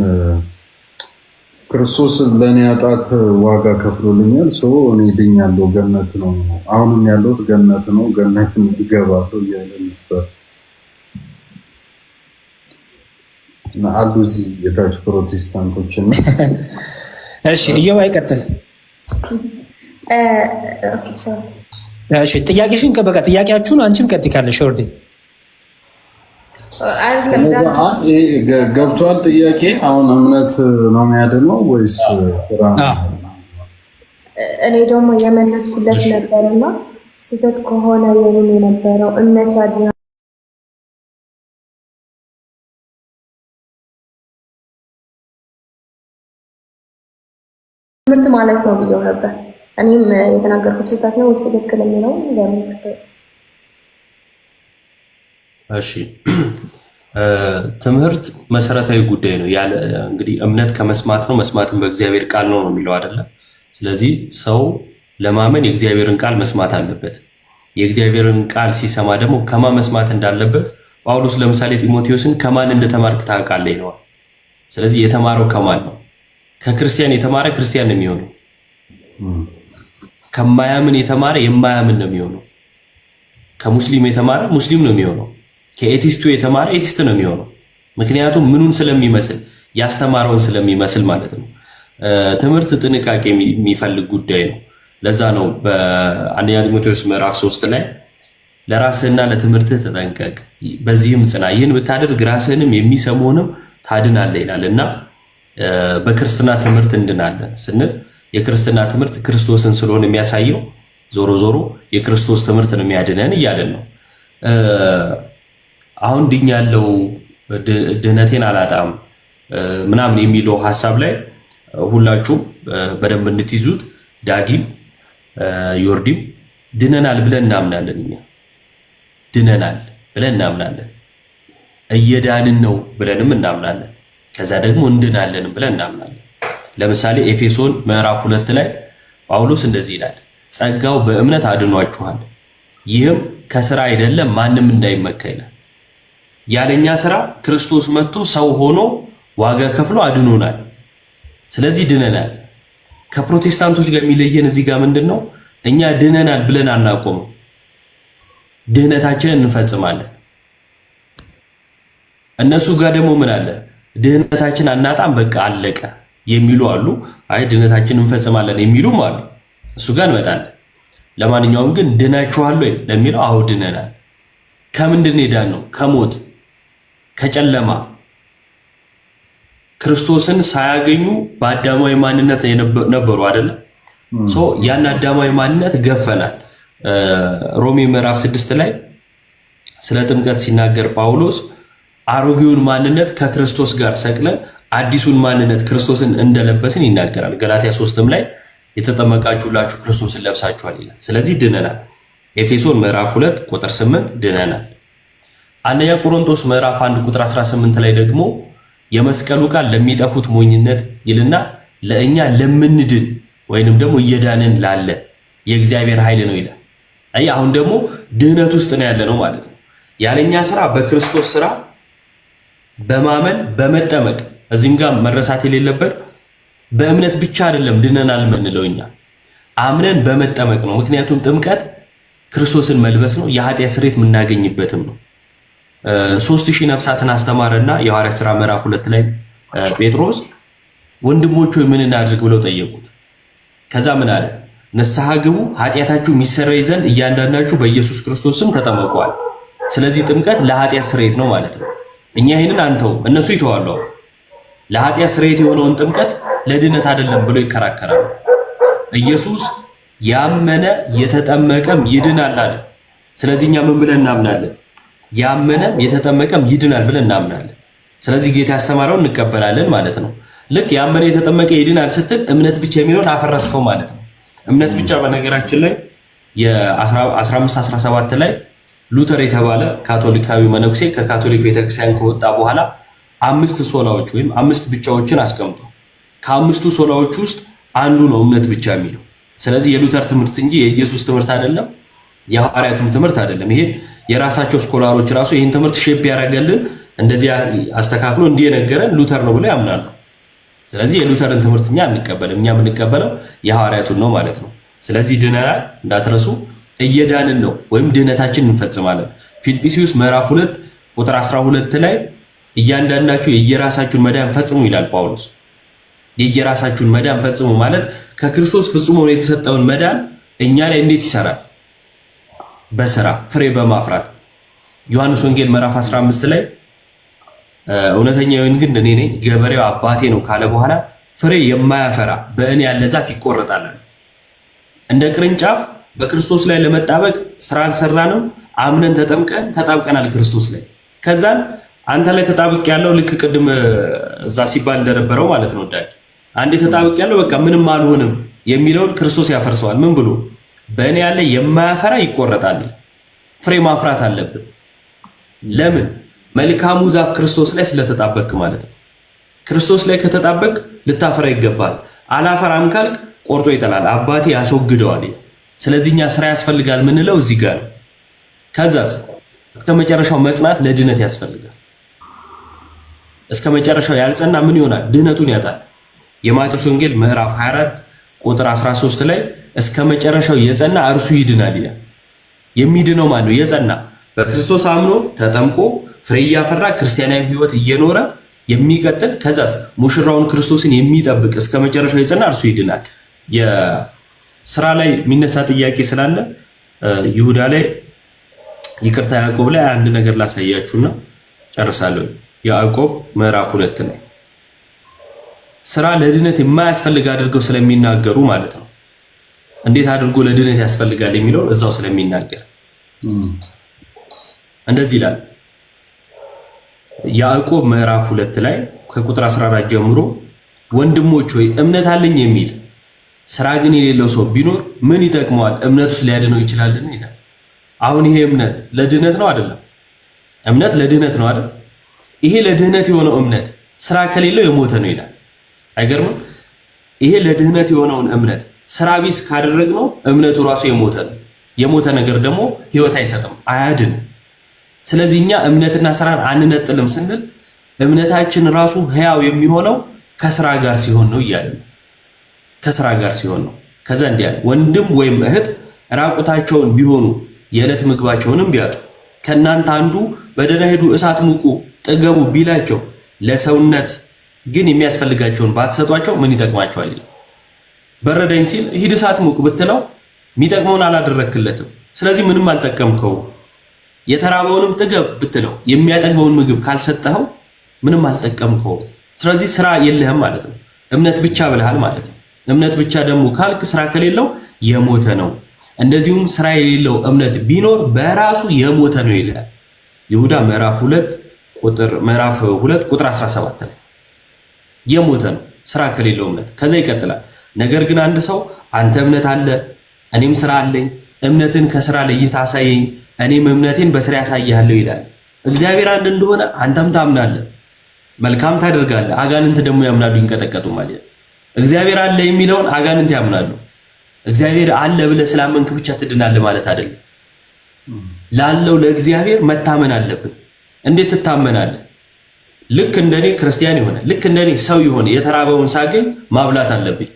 ክርስቶስ ለእኔ ኃጢአት ዋጋ ከፍሎልኛል። ሰው እኔ ድኛለሁ፣ ገነት ነው አሁንም ያለሁት ገነት ነው፣ ገነት እገባለሁ እያለ ነበር እና አሉ እዚህ የታች ፕሮቴስታንቶች እና እሺ እየው አይቀጥል። እሺ ጥያቄሽን በቃ ጥያቄያችሁን አንቺም ቀጥ ካለሽ ወርዴ ገብቷል። ጥያቄ አሁን እምነት ነው የሚያድነው ወይስ ስራ? እኔ ደግሞ የመለስኩለት ነበርና ስህተት ከሆነ የኔም የነበረው እምነት ያድናል ትምህርት ማለት ነው ብዬው ነበር። እኔም የተናገርኩት ስህተት ነው ወይስ ትክክል የሚለው ነገር። እሺ ትምህርት መሰረታዊ ጉዳይ ነው። ያለ እንግዲህ እምነት ከመስማት ነው፣ መስማትም በእግዚአብሔር ቃል ነው የሚለው አይደለ? ስለዚህ ሰው ለማመን የእግዚአብሔርን ቃል መስማት አለበት። የእግዚአብሔርን ቃል ሲሰማ ደግሞ ከማን መስማት እንዳለበት ጳውሎስ ለምሳሌ ጢሞቴዎስን ከማን እንደተማርክ ታውቃለህ ይለዋል። ስለዚህ የተማረው ከማን ነው? ከክርስቲያን የተማረ ክርስቲያን ነው የሚሆነው። ከማያምን የተማረ የማያምን ነው የሚሆነው። ከሙስሊም የተማረ ሙስሊም ነው የሚሆነው። ከኤቲስቱ የተማረ ኤቲስት ነው የሚሆነው። ምክንያቱም ምኑን ስለሚመስል ያስተማረውን ስለሚመስል ማለት ነው። ትምህርት ጥንቃቄ የሚፈልግ ጉዳይ ነው። ለዛ ነው በአንደኛ ጢሞቴዎስ ምዕራፍ 3 ላይ ለራስህና ለትምህርትህ ተጠንቀቅ፣ በዚህም ጽና፣ ይህን ብታደርግ ራስህንም የሚሰሙህንም ታድናለህ ይላል እና በክርስትና ትምህርት እንድናለን ስንል የክርስትና ትምህርት ክርስቶስን ስለሆነ የሚያሳየው ዞሮ ዞሮ የክርስቶስ ትምህርት ነው የሚያድነን እያለን ነው። አሁን ድኛለሁ ድህነቴን አላጣም ምናምን የሚለው ሐሳብ ላይ ሁላችሁም በደንብ እንድትይዙት ዳጊም ዮርዲም ድነናል ብለን እናምናለን። እኛ ድነናል ብለን እናምናለን። እየዳንን ነው ብለንም እናምናለን። ከዛ ደግሞ እንድናለን ብለን እናምናለን። ለምሳሌ ኤፌሶን ምዕራፍ 2 ላይ ጳውሎስ እንደዚህ ይላል፣ ጸጋው በእምነት አድኗችኋል፣ ይህም ከሥራ አይደለም፣ ማንም እንዳይመካ ይላል። ያለኛ ስራ ክርስቶስ መጥቶ ሰው ሆኖ ዋጋ ከፍሎ አድኖናል። ስለዚህ ድነናል። ከፕሮቴስታንቶች ጋር የሚለየን እዚህ ጋር ምንድነው? እኛ ድነናል ብለን አናቆምም፣ ድህነታችንን እንፈጽማለን። እነሱ ጋር ደግሞ ምን አለ? ድህነታችን አናጣም በቃ አለቀ የሚሉ አሉ። አይ ድህነታችንን እንፈጽማለን የሚሉም አሉ። እሱ ጋር እንመጣለን። ለማንኛውም ግን ድናችኋል ወይ ለሚለው አዎ ድነናል። ከምንድን ሄዳን ነው? ከሞት ከጨለማ ክርስቶስን ሳያገኙ በአዳማዊ ማንነት ነበሩ አይደለ? ያን አዳማዊ ማንነት ገፈናል። ሮሜ ምዕራፍ 6 ላይ ስለ ጥምቀት ሲናገር ጳውሎስ አሮጌውን ማንነት ከክርስቶስ ጋር ሰቅለን አዲሱን ማንነት ክርስቶስን እንደለበስን ይናገራል። ገላትያ 3ም ላይ የተጠመቃችሁላችሁ ክርስቶስን ለብሳችኋል ይላል። ስለዚህ ድነናል። ኤፌሶን ምዕራፍ 2 ቁጥር 8 ድነናል። አንደኛ ቆሮንቶስ ምዕራፍ 1 ቁጥር 18 ላይ ደግሞ የመስቀሉ ቃል ለሚጠፉት ሞኝነት ይልና ለእኛ ለምንድን ወይንም ደግሞ እየዳንን ላለ የእግዚአብሔር ኃይል ነው ይላል። አይ አሁን ደግሞ ድህነት ውስጥ ነው ያለ ነው ማለት ነው። ያለኛ ስራ በክርስቶስ ስራ በማመን በመጠመቅ እዚህም ጋር መረሳት የሌለበት በእምነት ብቻ አይደለም ድነናል የምንለው እኛ አምነን በመጠመቅ ነው። ምክንያቱም ጥምቀት ክርስቶስን መልበስ ነው፣ የኃጢአት ስርየት የምናገኝበትም ነው። 3000 ነፍሳትን አስተማረና የሐዋርያት ሥራ ምዕራፍ 2 ላይ ጴጥሮስ ወንድሞቹ ምን እናድርግ ብለው ጠየቁት። ከዛ ምን አለ? ንስሐ ግቡ፣ ኃጢአታችሁ የሚሰረይ ዘንድ እያንዳንዳችሁ በኢየሱስ ክርስቶስ ስም ተጠመቁ። ስለዚህ ጥምቀት ለኃጢአት ስርየት ነው ማለት ነው። እኛ ይሄንን አንተው እነሱ ይተዋሉ። ለኃጢአት ስርየት የሆነውን ጥምቀት ለድነት አይደለም ብሎ ይከራከራሉ። ኢየሱስ ያመነ የተጠመቀም ይድናል አለ። ስለዚህ እኛ ምን ብለን እናምናለን? ያመነም የተጠመቀም ይድናል ብለን እናምናለን። ስለዚህ ጌታ ያስተማረውን እንቀበላለን ማለት ነው። ልክ ያመነ የተጠመቀ ይድናል ስትል እምነት ብቻ የሚለውን አፈረስከው ማለት ነው። እምነት ብቻ በነገራችን ላይ የ1517 ላይ ሉተር የተባለ ካቶሊካዊ መነኩሴ ከካቶሊክ ቤተክርስቲያን ከወጣ በኋላ 5 ሶላዎች ወይም 5 ብቻዎችን አስቀምጦ ከ5ቱ ሶላዎች ውስጥ አንዱ ነው እምነት ብቻ የሚለው። ስለዚህ የሉተር ትምህርት እንጂ የኢየሱስ ትምህርት አይደለም፣ የሐዋርያቱም ትምህርት አይደለም። ይሄ የራሳቸው ስኮላሮች ራሱ ይህን ትምህርት ሼፕ ያደረገልን እንደዚህ አስተካክሎ እንዲነገረን ሉተር ነው ብለው ያምናሉ። ስለዚህ የሉተርን ትምህርት እኛ አንቀበልም። እኛ የምንቀበለው የሐዋርያቱን ነው ማለት ነው። ስለዚህ ድነናል እንዳትረሱ፣ እየዳንን ነው ወይም ድህነታችን እንፈጽማለን። ፊልጵስዩስ ምዕራፍ 2 ቁጥር 12 ላይ እያንዳንዳችሁ የየራሳችሁን መዳን ፈጽሙ ይላል ጳውሎስ። የየራሳችሁን መዳን ፈጽሙ ማለት ከክርስቶስ ፍጹም ሆኖ የተሰጠውን መዳን እኛ ላይ እንዴት ይሰራል? በስራ ፍሬ በማፍራት ዮሐንስ ወንጌል ምዕራፍ 15 ላይ እውነተኛ የወይን ግንድ እኔ ነኝ፣ ገበሬው አባቴ ነው ካለ በኋላ ፍሬ የማያፈራ በእኔ ያለ ዛፍ ይቆረጣል። እንደ ቅርንጫፍ በክርስቶስ ላይ ለመጣበቅ ስራ አልሰራንም። አምነን ተጣብቀናል ክርስቶስ ላይ። ከዛን አንተ ላይ ተጣብቅ ያለው ልክ ቅድም እዛ ሲባል እንደነበረው ማለት ነው። ዳይ አንዴ ተጣብቅ ያለው በቃ ምንም አልሆንም የሚለውን ክርስቶስ ያፈርሰዋል። ምን ብሎ? በእኔ ያለ የማያፈራ ይቆረጣል። ፍሬ ማፍራት አለብን። ለምን? መልካሙ ዛፍ ክርስቶስ ላይ ስለተጣበቅ ማለት ነው። ክርስቶስ ላይ ከተጣበቅ ልታፈራ ይገባል። አላፈራም ካልክ ቆርጦ ይጠላል፣ አባቴ ያስወግደዋል። ስለዚህ እኛ ስራ ያስፈልጋል ምንለው እዚህ ጋር ነው። ከዛስ እስከ መጨረሻው መጽናት ለድነት ያስፈልጋል። እስከ መጨረሻው ያልጸና ምን ይሆናል? ድህነቱን ያጣል። የማቴዎስ ወንጌል ምዕራፍ 24 ቁጥር 13 ላይ እስከ መጨረሻው የጸና እርሱ ይድናል ይላል። የሚድነው ማን ነው? የጸና በክርስቶስ አምኖ ተጠምቆ ፍሬ እያፈራ ክርስቲያናዊ ሕይወት እየኖረ የሚቀጥል ከዛስ ሙሽራውን ክርስቶስን የሚጠብቅ እስከ መጨረሻው የጸና እርሱ ይድናል። የስራ ላይ የሚነሳ ጥያቄ ስላለ ይሁዳ ላይ ይቅርታ ያዕቆብ ላይ አንድ ነገር ላሳያችሁና ጨርሳለሁ። ያዕቆብ ምዕራፍ 2 ላይ ስራ ለድነት የማያስፈልግ አድርገው ስለሚናገሩ ማለት ነው። እንዴት አድርጎ ለድነት ያስፈልጋል የሚለው እዛው ስለሚናገር እንደዚህ ይላል። ያዕቆብ ምዕራፍ 2 ላይ ከቁጥር 14 ጀምሮ ወንድሞች ሆይ እምነት አለኝ የሚል ስራ ግን የሌለው ሰው ቢኖር ምን ይጠቅመዋል? እምነቱስ ሊያድነው ይችላልን? ይላል። አሁን ይሄ እምነት ለድህነት ነው አይደለም? እምነት ለድህነት ነው አይደል? ይሄ ለድህነት የሆነው እምነት ስራ ከሌለው የሞተ ነው ይላል። አይገርምም? ይሄ ለድህነት የሆነውን እምነት ስራ ቢስ ካደረግነው እምነቱ ራሱ የሞተ ነው። የሞተ ነገር ደግሞ ህይወት አይሰጥም፣ አያድንም። ስለዚህ እኛ እምነትና ስራን አንነጥልም ስንል እምነታችን ራሱ ህያው የሚሆነው ከስራ ጋር ሲሆን ነው እያለ ነው። ከስራ ጋር ሲሆን ነው። ከዛ እንዲህ ያለ ወንድም ወይም እህት ራቁታቸውን ቢሆኑ የዕለት ምግባቸውንም ቢያጡ ከእናንተ አንዱ በደህና ሂዱ እሳት ሙቁ ጥገቡ ቢላቸው ለሰውነት ግን የሚያስፈልጋቸውን ባትሰጧቸው ምን ይጠቅማቸዋል? ይላል። በረደኝ ሲል ሂድ እሳት ሙቅ ብትለው የሚጠቅመውን አላደረክለትም። ስለዚህ ምንም አልጠቀምከው። የተራበውንም ጥገብ ብትለው የሚያጠግበውን ምግብ ካልሰጠኸው ምንም አልጠቀምከው። ስለዚህ ስራ የለህም ማለት ነው። እምነት ብቻ ብለሃል ማለት ነው። እምነት ብቻ ደግሞ ካልክ ስራ ከሌለው የሞተ ነው። እንደዚሁም ስራ የሌለው እምነት ቢኖር በራሱ የሞተ ነው ይላል ይሁዳ ምዕራፍ 2 ቁጥር 17 ላይ የሞተ ነው ስራ ከሌለው እምነት። ከዛ ይቀጥላል። ነገር ግን አንድ ሰው አንተ እምነት አለ እኔም ስራ አለኝ፣ እምነትን ከስራ ለይተህ አሳየኝ፣ እኔም እምነቴን በስራ ያሳይሃለሁ ይላል። እግዚአብሔር አንድ እንደሆነ አንተም ታምናለህ፣ መልካም ታደርጋለህ። አጋንንት ደግሞ ያምናሉ ይንቀጠቀጡ ማለት ነው። እግዚአብሔር አለ የሚለውን አጋንንት ያምናሉ። እግዚአብሔር አለ ብለህ ስላመንክ ብቻ ትድናለህ ማለት አይደለም። ላለው ለእግዚአብሔር መታመን አለብን። እንዴት ትታመናለህ? ልክ እንደኔ ክርስቲያን የሆነ ልክ እንደኔ ሰው የሆነ የተራበውን ሳገኝ ማብላት አለብኝ።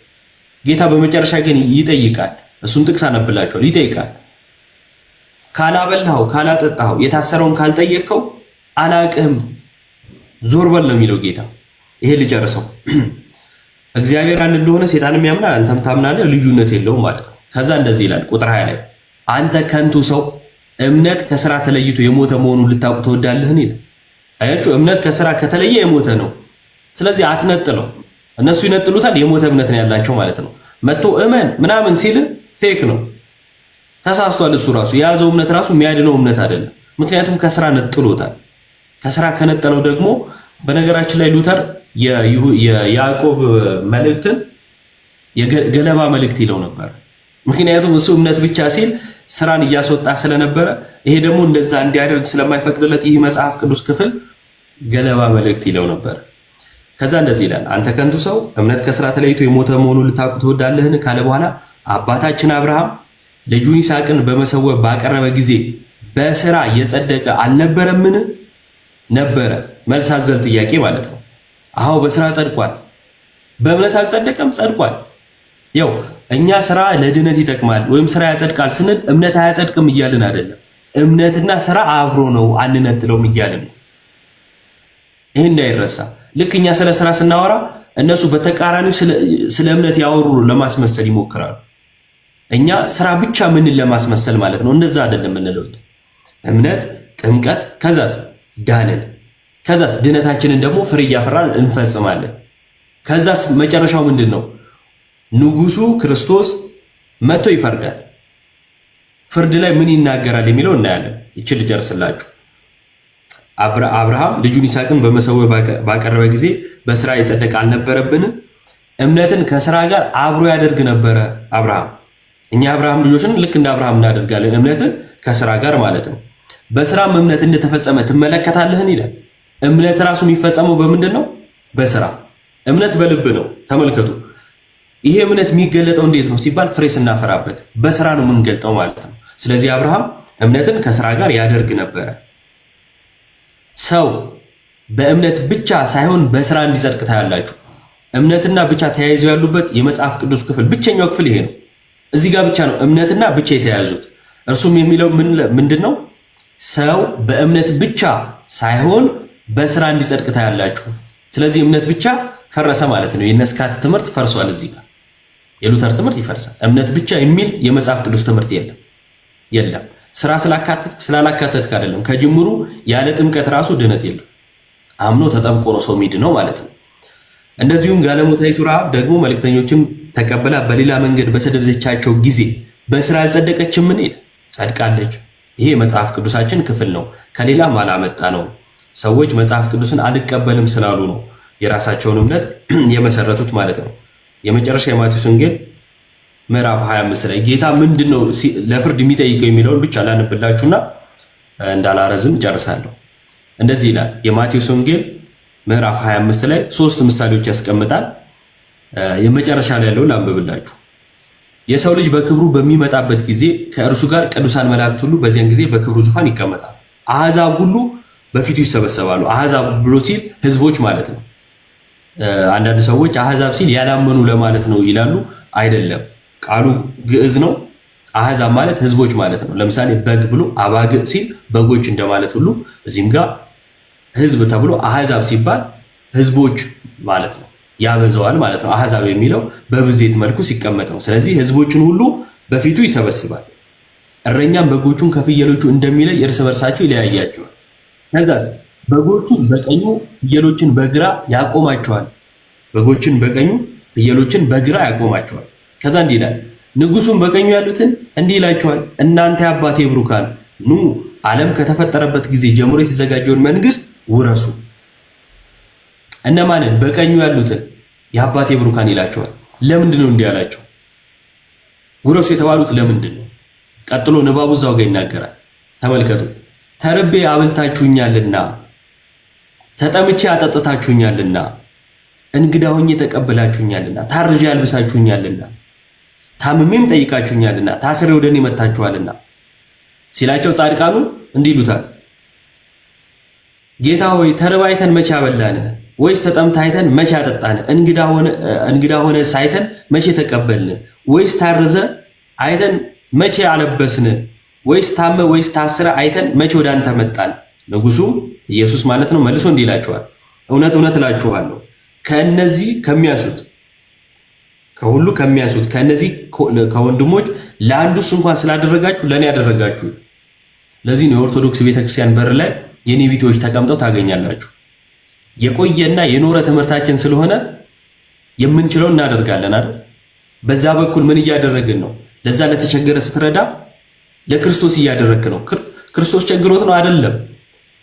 ጌታ በመጨረሻ ግን ይጠይቃል። እሱን ጥቅስ አነብላችኋል። ይጠይቃል። ካላበላኸው፣ ካላጠጣኸው፣ የታሰረውን ካልጠየቅከው አላቅህም ዞር በል ነው የሚለው ጌታ። ይሄ ልጨርሰው። እግዚአብሔር አንድ እንደሆነ ሴጣንም ያምናል፣ አንተም ታምናለህ፣ ልዩነት የለውም ማለት ነው። ከዛ እንደዚህ ይላል ቁጥር 20 ላይ አንተ ከንቱ ሰው እምነት ከስራ ተለይቶ የሞተ መሆኑን ልታውቅ ትወዳለህን? ይላል። አያችሁ፣ እምነት ከስራ ከተለየ የሞተ ነው። ስለዚህ አትነጥለው። እነሱ ይነጥሉታል፣ የሞተ እምነት ነው ያላቸው ማለት ነው። መጥቶ እመን ምናምን ሲል ፌክ ነው፣ ተሳስቷል። እሱ ራሱ የያዘው እምነት ራሱ የሚያድነው እምነት አይደለም። ምክንያቱም ከስራ ነጥሎታል። ከስራ ከነጠለው ደግሞ በነገራችን ላይ ሉተር የያዕቆብ መልእክትን የገለባ መልእክት ይለው ነበር። ምክንያቱም እሱ እምነት ብቻ ሲል ስራን እያስወጣ ስለነበረ፣ ይሄ ደግሞ እንደዛ እንዲያደርግ ስለማይፈቅድለት ይህ መጽሐፍ ቅዱስ ክፍል ገለባ መልእክት ይለው ነበር። ከዛ እንደዚህ ይላል፣ አንተ ከንቱ ሰው እምነት ከስራ ተለይቶ የሞተ መሆኑን ልታውቅ ትወዳለህን? ካለ በኋላ አባታችን አብርሃም ልጁን ይስሐቅን በመሰዊያ ባቀረበ ጊዜ በስራ የጸደቀ አልነበረምን? ነበረ። መልስ አዘል ጥያቄ ማለት ነው። አዎ በስራ ጸድቋል። በእምነት አልጸደቀም? ጸድቋል። ያው እኛ ስራ ለድነት ይጠቅማል ወይም ስራ ያጸድቃል ስንል እምነት አያጸድቅም እያልን አይደለም። እምነትና ስራ አብሮ ነው አንነጥለውም እያልን ነው። ይሄ እንዳይረሳ። ልክ እኛ ስለ ስራ ስናወራ እነሱ በተቃራኒው ስለ እምነት ያወሩ ለማስመሰል ይሞክራሉ። እኛ ስራ ብቻ ምንን ለማስመሰል ማለት ነው። እንደዛ አይደለም የምንለው። እምነት፣ ጥምቀት፣ ከዛስ ዳንን፣ ከዛስ ድነታችንን ደግሞ ፍሬ እያፈራን እንፈጽማለን። ከዛስ መጨረሻው ምንድን ነው? ንጉሱ ክርስቶስ መጥቶ ይፈርዳል። ፍርድ ላይ ምን ይናገራል የሚለው እናያለን። ይችል ልጨርስላችሁ። አብርሃም ልጁን ይስሐቅን በመሰዊያ ባቀረበ ጊዜ በስራ የጸደቀ አልነበረብን? እምነትን ከስራ ጋር አብሮ ያደርግ ነበረ አብርሃም። እኛ አብርሃም ልጆችን ልክ እንደ አብርሃም እናደርጋለን፣ እምነትን ከስራ ጋር ማለት ነው። በስራም እምነት እንደተፈጸመ ትመለከታለህን ይላል። እምነት ራሱ የሚፈጸመው በምንድን ነው? በስራ። እምነት በልብ ነው። ተመልከቱ። ይሄ እምነት የሚገለጠው እንዴት ነው ሲባል ፍሬ ስናፈራበት በስራ ነው የምንገልጠው ማለት ነው። ስለዚህ አብርሃም እምነትን ከስራ ጋር ያደርግ ነበረ። ሰው በእምነት ብቻ ሳይሆን በስራ እንዲጸድቅ ታያላችሁ። እምነትና ብቻ ተያይዘው ያሉበት የመጽሐፍ ቅዱስ ክፍል ብቸኛው ክፍል ይሄ ነው። እዚህ ጋር ብቻ ነው እምነትና ብቻ የተያያዙት። እርሱም የሚለው ምንድን ነው? ሰው በእምነት ብቻ ሳይሆን በስራ እንዲጸድቅ ታያላችሁ። ስለዚህ እምነት ብቻ ፈረሰ ማለት ነው። የነስካት ትምህርት ፈርሷል። እዚህ ጋር የሉተር ትምህርት ይፈርሳል። እምነት ብቻ የሚል የመጽሐፍ ቅዱስ ትምህርት የለም። ስራ ስላላካተትክ አይደለም። ከጅምሩ ያለ ጥምቀት ራሱ ድነት የለም። አምኖ ተጠምቆ ነው ሰው የሚድነው ማለት ነው። እንደዚሁም ጋለሞታይቱ ረሃብ ደግሞ መልእክተኞችን ተቀበላ በሌላ መንገድ በሰደደቻቸው ጊዜ በስራ አልጸደቀችምን? ጸድቃለች። ይሄ መጽሐፍ ቅዱሳችን ክፍል ነው። ከሌላም አላመጣ ነው። ሰዎች መጽሐፍ ቅዱስን አልቀበልም ስላሉ ነው የራሳቸውን እምነት የመሰረቱት ማለት ነው። የመጨረሻ የማቴዎስ ወንጌል ምዕራፍ 25 ላይ ጌታ ምንድነው ለፍርድ የሚጠይቀው የሚለውን ብቻ ላንብላችሁና እንዳላረዝም ጨርሳለሁ። እንደዚህ ይላል። የማቴዎስ ወንጌል ምዕራፍ 25 ላይ 3 ምሳሌዎች ያስቀምጣል። የመጨረሻ ላይ ያለውን ላንብብላችሁ። የሰው ልጅ በክብሩ በሚመጣበት ጊዜ ከእርሱ ጋር ቅዱሳን መላእክት ሁሉ በዚያን ጊዜ በክብሩ ዙፋን ይቀመጣል። አሕዛብ ሁሉ በፊቱ ይሰበሰባሉ። አሕዛብ ብሎ ሲል ህዝቦች ማለት ነው። አንዳንድ ሰዎች አሕዛብ ሲል ያላመኑ ለማለት ነው ይላሉ። አይደለም፣ ቃሉ ግዕዝ ነው። አሕዛብ ማለት ህዝቦች ማለት ነው። ለምሳሌ በግ ብሎ አባግ ሲል በጎች እንደማለት ሁሉ እዚህም ጋር ህዝብ ተብሎ አሕዛብ ሲባል ህዝቦች ማለት ነው። ያበዛዋል ማለት ነው። አሕዛብ የሚለው በብዜት መልኩ ሲቀመጥ ነው። ስለዚህ ህዝቦችን ሁሉ በፊቱ ይሰበስባል። እረኛም በጎቹን ከፍየሎቹ እንደሚለይ እርስ በርሳቸው ይለያያቸዋል። ከዛ በጎቹን በቀኙ ፍየሎችን በግራ ያቆማቸዋል። በጎችን በቀኙ ፍየሎችን በግራ ያቆማቸዋል። ከዛ እንዲህ ይላል፣ ንጉሱም በቀኙ ያሉትን እንዲህ ይላቸዋል፣ እናንተ የአባቴ ብሩካን ኑ ዓለም ከተፈጠረበት ጊዜ ጀምሮ የተዘጋጀውን መንግስት ውረሱ። እነማንን? በቀኙ ያሉትን የአባቴ ብሩካን ይላቸዋል። ለምንድን ነው እንዲህ ያላቸው? ውረሱ የተባሉት ለምንድን ነው? ቀጥሎ ንባቡ እዛው ጋር ይናገራል። ተመልከቱ። ተርቤ አብልታችሁኛልና፣ ተጠምቼ አጠጥታችሁኛልና፣ እንግዳ ሆኜ ተቀበላችሁኛልና፣ ታርዤ አልብሳችሁኛልና፣ ታምሜም ጠይቃችሁኛልና፣ ታስሬ ወደ እኔ መጥታችኋልና ሲላቸው ጻድቃኑ እንዲህ ይሉታል፣ ጌታ ሆይ ተርበህ አይተን መቼ አበላንህ? ወይስ ተጠምተህ አይተን መቼ አጠጣንህ? እንግዳ ሆነ ሳይተን መቼ ተቀበልንህ? ወይስ ታርዘ አይተን መቼ አለበስንህ? ወይስ ታመ ወይስ ታስረ አይተን መቼ ወደ አንተ መጣን? ንጉሱ ኢየሱስ ማለት ነው መልሶ እንዲህ ይላቸዋል፣ እውነት እውነት እላችኋለሁ ከእነዚህ ከሚያሱት ከሁሉ ከሚያሱት ከእነዚህ ከወንድሞች ለአንዱስ እንኳን ስላደረጋችሁ ለእኔ ያደረጋችሁ። ለዚህ ነው የኦርቶዶክስ ቤተክርስቲያን በር ላይ የኔ ቢጤዎች ተቀምጠው ታገኛላችሁ። የቆየና የኖረ ትምህርታችን ስለሆነ የምንችለው እናደርጋለን አይደል? በዛ በኩል ምን እያደረግን ነው? ለዛ ለተቸገረ ስትረዳ ለክርስቶስ እያደረክ ነው። ክርስቶስ ቸግሮት ነው አይደለም።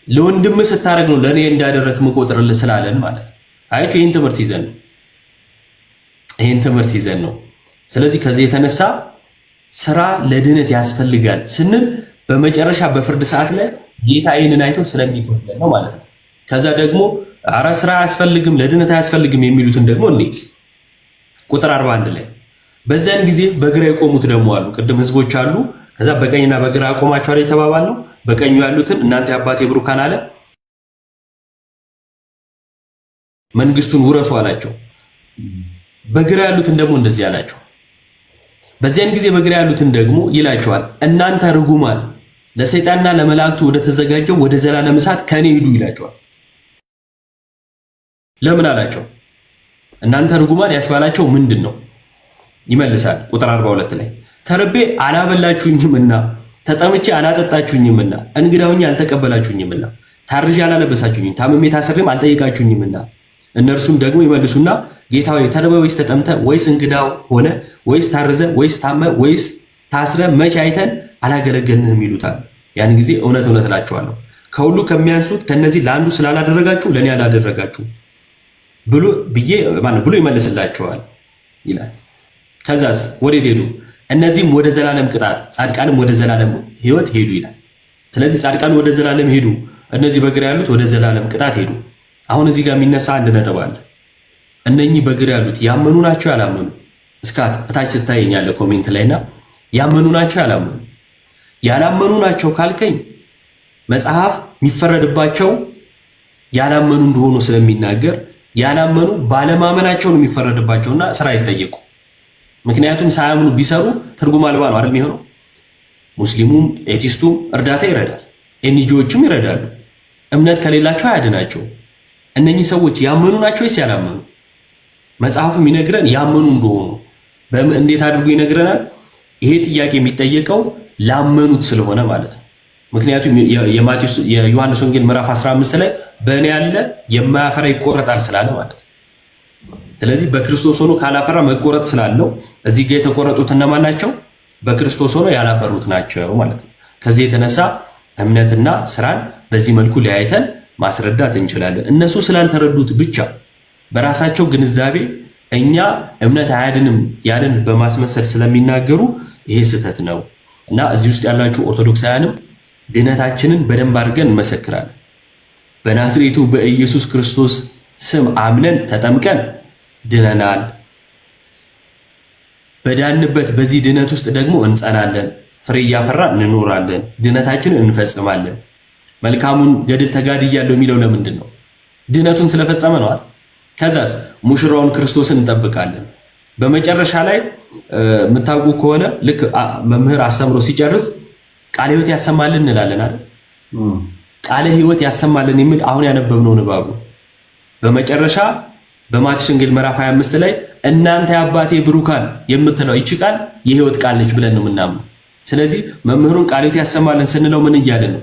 ለወንድም ስታረግ ነው ለኔ እንዳደረክ መቆጥርልህ ስላለን ማለት ነው። አያችሁ፣ ይሄን ትምህርት ይዘን ነው። ስለዚህ ከዚህ የተነሳ ስራ ለድነት ያስፈልጋል ስንል በመጨረሻ በፍርድ ሰዓት ላይ ጌታ ይህንን አይቶ ስለሚቆጥለን ነው ማለት ነው። ከዛ ደግሞ አረ ስራ አያስፈልግም ለድነት አያስፈልግም የሚሉትን ደግሞ እኔ ቁጥር 41 ላይ በዛን ጊዜ በግራ የቆሙት ደግሞ አሉ። ቅድም ህዝቦች አሉ። ከዛ በቀኝና በግራ አቆማቸዋል የተባባል ነው። በቀኙ ያሉትን እናንተ የአባቴ ብሩካን አለ መንግስቱን ውረሱ አላቸው። በግራ ያሉትን ደግሞ እንደዚህ አላቸው። በዚያን ጊዜ በግራ ያሉትን ደግሞ ይላቸዋል እናንተ ርጉማን ለሰይጣንና ለመላእክቱ ወደ ተዘጋጀው ወደ ዘላለም እሳት ከኔ ሂዱ ይላቸዋል። ለምን አላቸው? እናንተ ርጉማን ያስባላቸው ምንድነው? ይመልሳል ቁጥር 42 ላይ ተርቤ አላበላችሁኝምና ተጠምቼ አላጠጣችሁኝምና እንግዳ ሆኜ አልተቀበላችሁኝምና ታርዤ አላለበሳችሁኝም ታምሜ ታስሬም አልጠየቃችሁኝምና እነርሱም ደግሞ ይመልሱና ጌታ ሆይ ተርበህ ወይስ ተጠምተህ ወይስ እንግዳ ሆነ ወይስ ታርዘ ወይስ ታመ ወይስ ታስረ መቼ አይተን አላገለገልንህም ይሉታል። ያን ጊዜ እውነት እውነት እላችኋለሁ ከሁሉ ከሚያንሱት ከነዚህ ለአንዱ ስላላደረጋችሁ ለኔ አላደረጋችሁ ብሎ ይመልስላቸዋል ይላል። ከዛስ ወዴት ሄዱ? እነዚህም ወደ ዘላለም ቅጣት ጻድቃንም ወደ ዘላለም ሕይወት ሄዱ ይላል። ስለዚህ ጻድቃን ወደ ዘላለም ሄዱ፣ እነዚህ በግራ ያሉት ወደ ዘላለም ቅጣት ሄዱ። አሁን እዚህ ጋር የሚነሳ አንድ ነጥብ አለ። እነኚህ በግራ ያሉት ያመኑ ናቸው ያላመኑ? እስካት እታች ስታየኛለ ኮሜንት ላይና ያመኑ ናቸው ያላመኑ? ያላመኑ ናቸው ካልከኝ መጽሐፍ የሚፈረድባቸው ያላመኑ እንደሆኑ ስለሚናገር ያላመኑ ባለማመናቸው ነው የሚፈረድባቸውና ስራ አይጠየቁ። ምክንያቱም ሳያምኑ ቢሰሩ ትርጉም አልባ ነው አይደል የሚሆነው። ሙስሊሙም ኤቲስቱም እርዳታ ይረዳል፣ ኤንጂኦዎችም ይረዳሉ። እምነት ከሌላቸው አያድናቸው። እነኚህ ሰዎች ያመኑ ናቸው ወይስ ያላመኑ? መጽሐፉ የሚነግረን ያመኑ እንደሆኑ። እንዴት አድርጎ ይነግረናል? ይሄ ጥያቄ የሚጠየቀው ላመኑት ስለሆነ ማለት ነው። ምክንያቱም የዮሐንስ ወንጌል ምዕራፍ 15 ላይ በእኔ ያለ የማያፈራ ይቆረጣል ስላለ ማለት ነው። ስለዚህ በክርስቶስ ሆኖ ካላፈራ መቆረጥ ስላለው እዚህ ጋር የተቆረጡት እነማን ናቸው? በክርስቶስ ሆኖ ያላፈሩት ናቸው ማለት ነው። ከዚህ የተነሳ እምነትና ስራን በዚህ መልኩ ለያይተን ማስረዳት እንችላለን። እነሱ ስላልተረዱት ብቻ በራሳቸው ግንዛቤ እኛ እምነት አያድንም ያለን በማስመሰል ስለሚናገሩ ይሄ ስህተት ነው እና እዚህ ውስጥ ያላችሁ ኦርቶዶክሳውያንም ድነታችንን በደንብ አድርገን እንመሰክራለን። በናዝሬቱ በኢየሱስ ክርስቶስ ስም አምነን ተጠምቀን ድነናል። በዳንበት በዚህ ድነት ውስጥ ደግሞ እንጸናለን፣ ፍሬ እያፈራ እንኖራለን፣ ድነታችንን እንፈጽማለን። መልካሙን ገድል ተጋድያለሁ የሚለው ለምንድን ነው? ድነቱን ስለፈጸመ ነው። ከዛስ ሙሽራውን ክርስቶስን እንጠብቃለን። በመጨረሻ ላይ የምታውቁ ከሆነ ልክ መምህር አስተምሮ ሲጨርስ ቃለ ሕይወት ያሰማልን እንላለን አይደል? ቃለ ሕይወት ያሰማልን የሚል አሁን ያነበብነው ንባቡ በመጨረሻ በማቴዎስ ወንጌል ምዕራፍ 25 ላይ እናንተ የአባቴ ብሩካን የምትለው ይቺ ቃል የሕይወት ቃል ነች ብለን ነው የምናምነው። ስለዚህ መምህሩን ቃለ ሕይወት ያሰማልን ስንለው ምን እያለን ነው?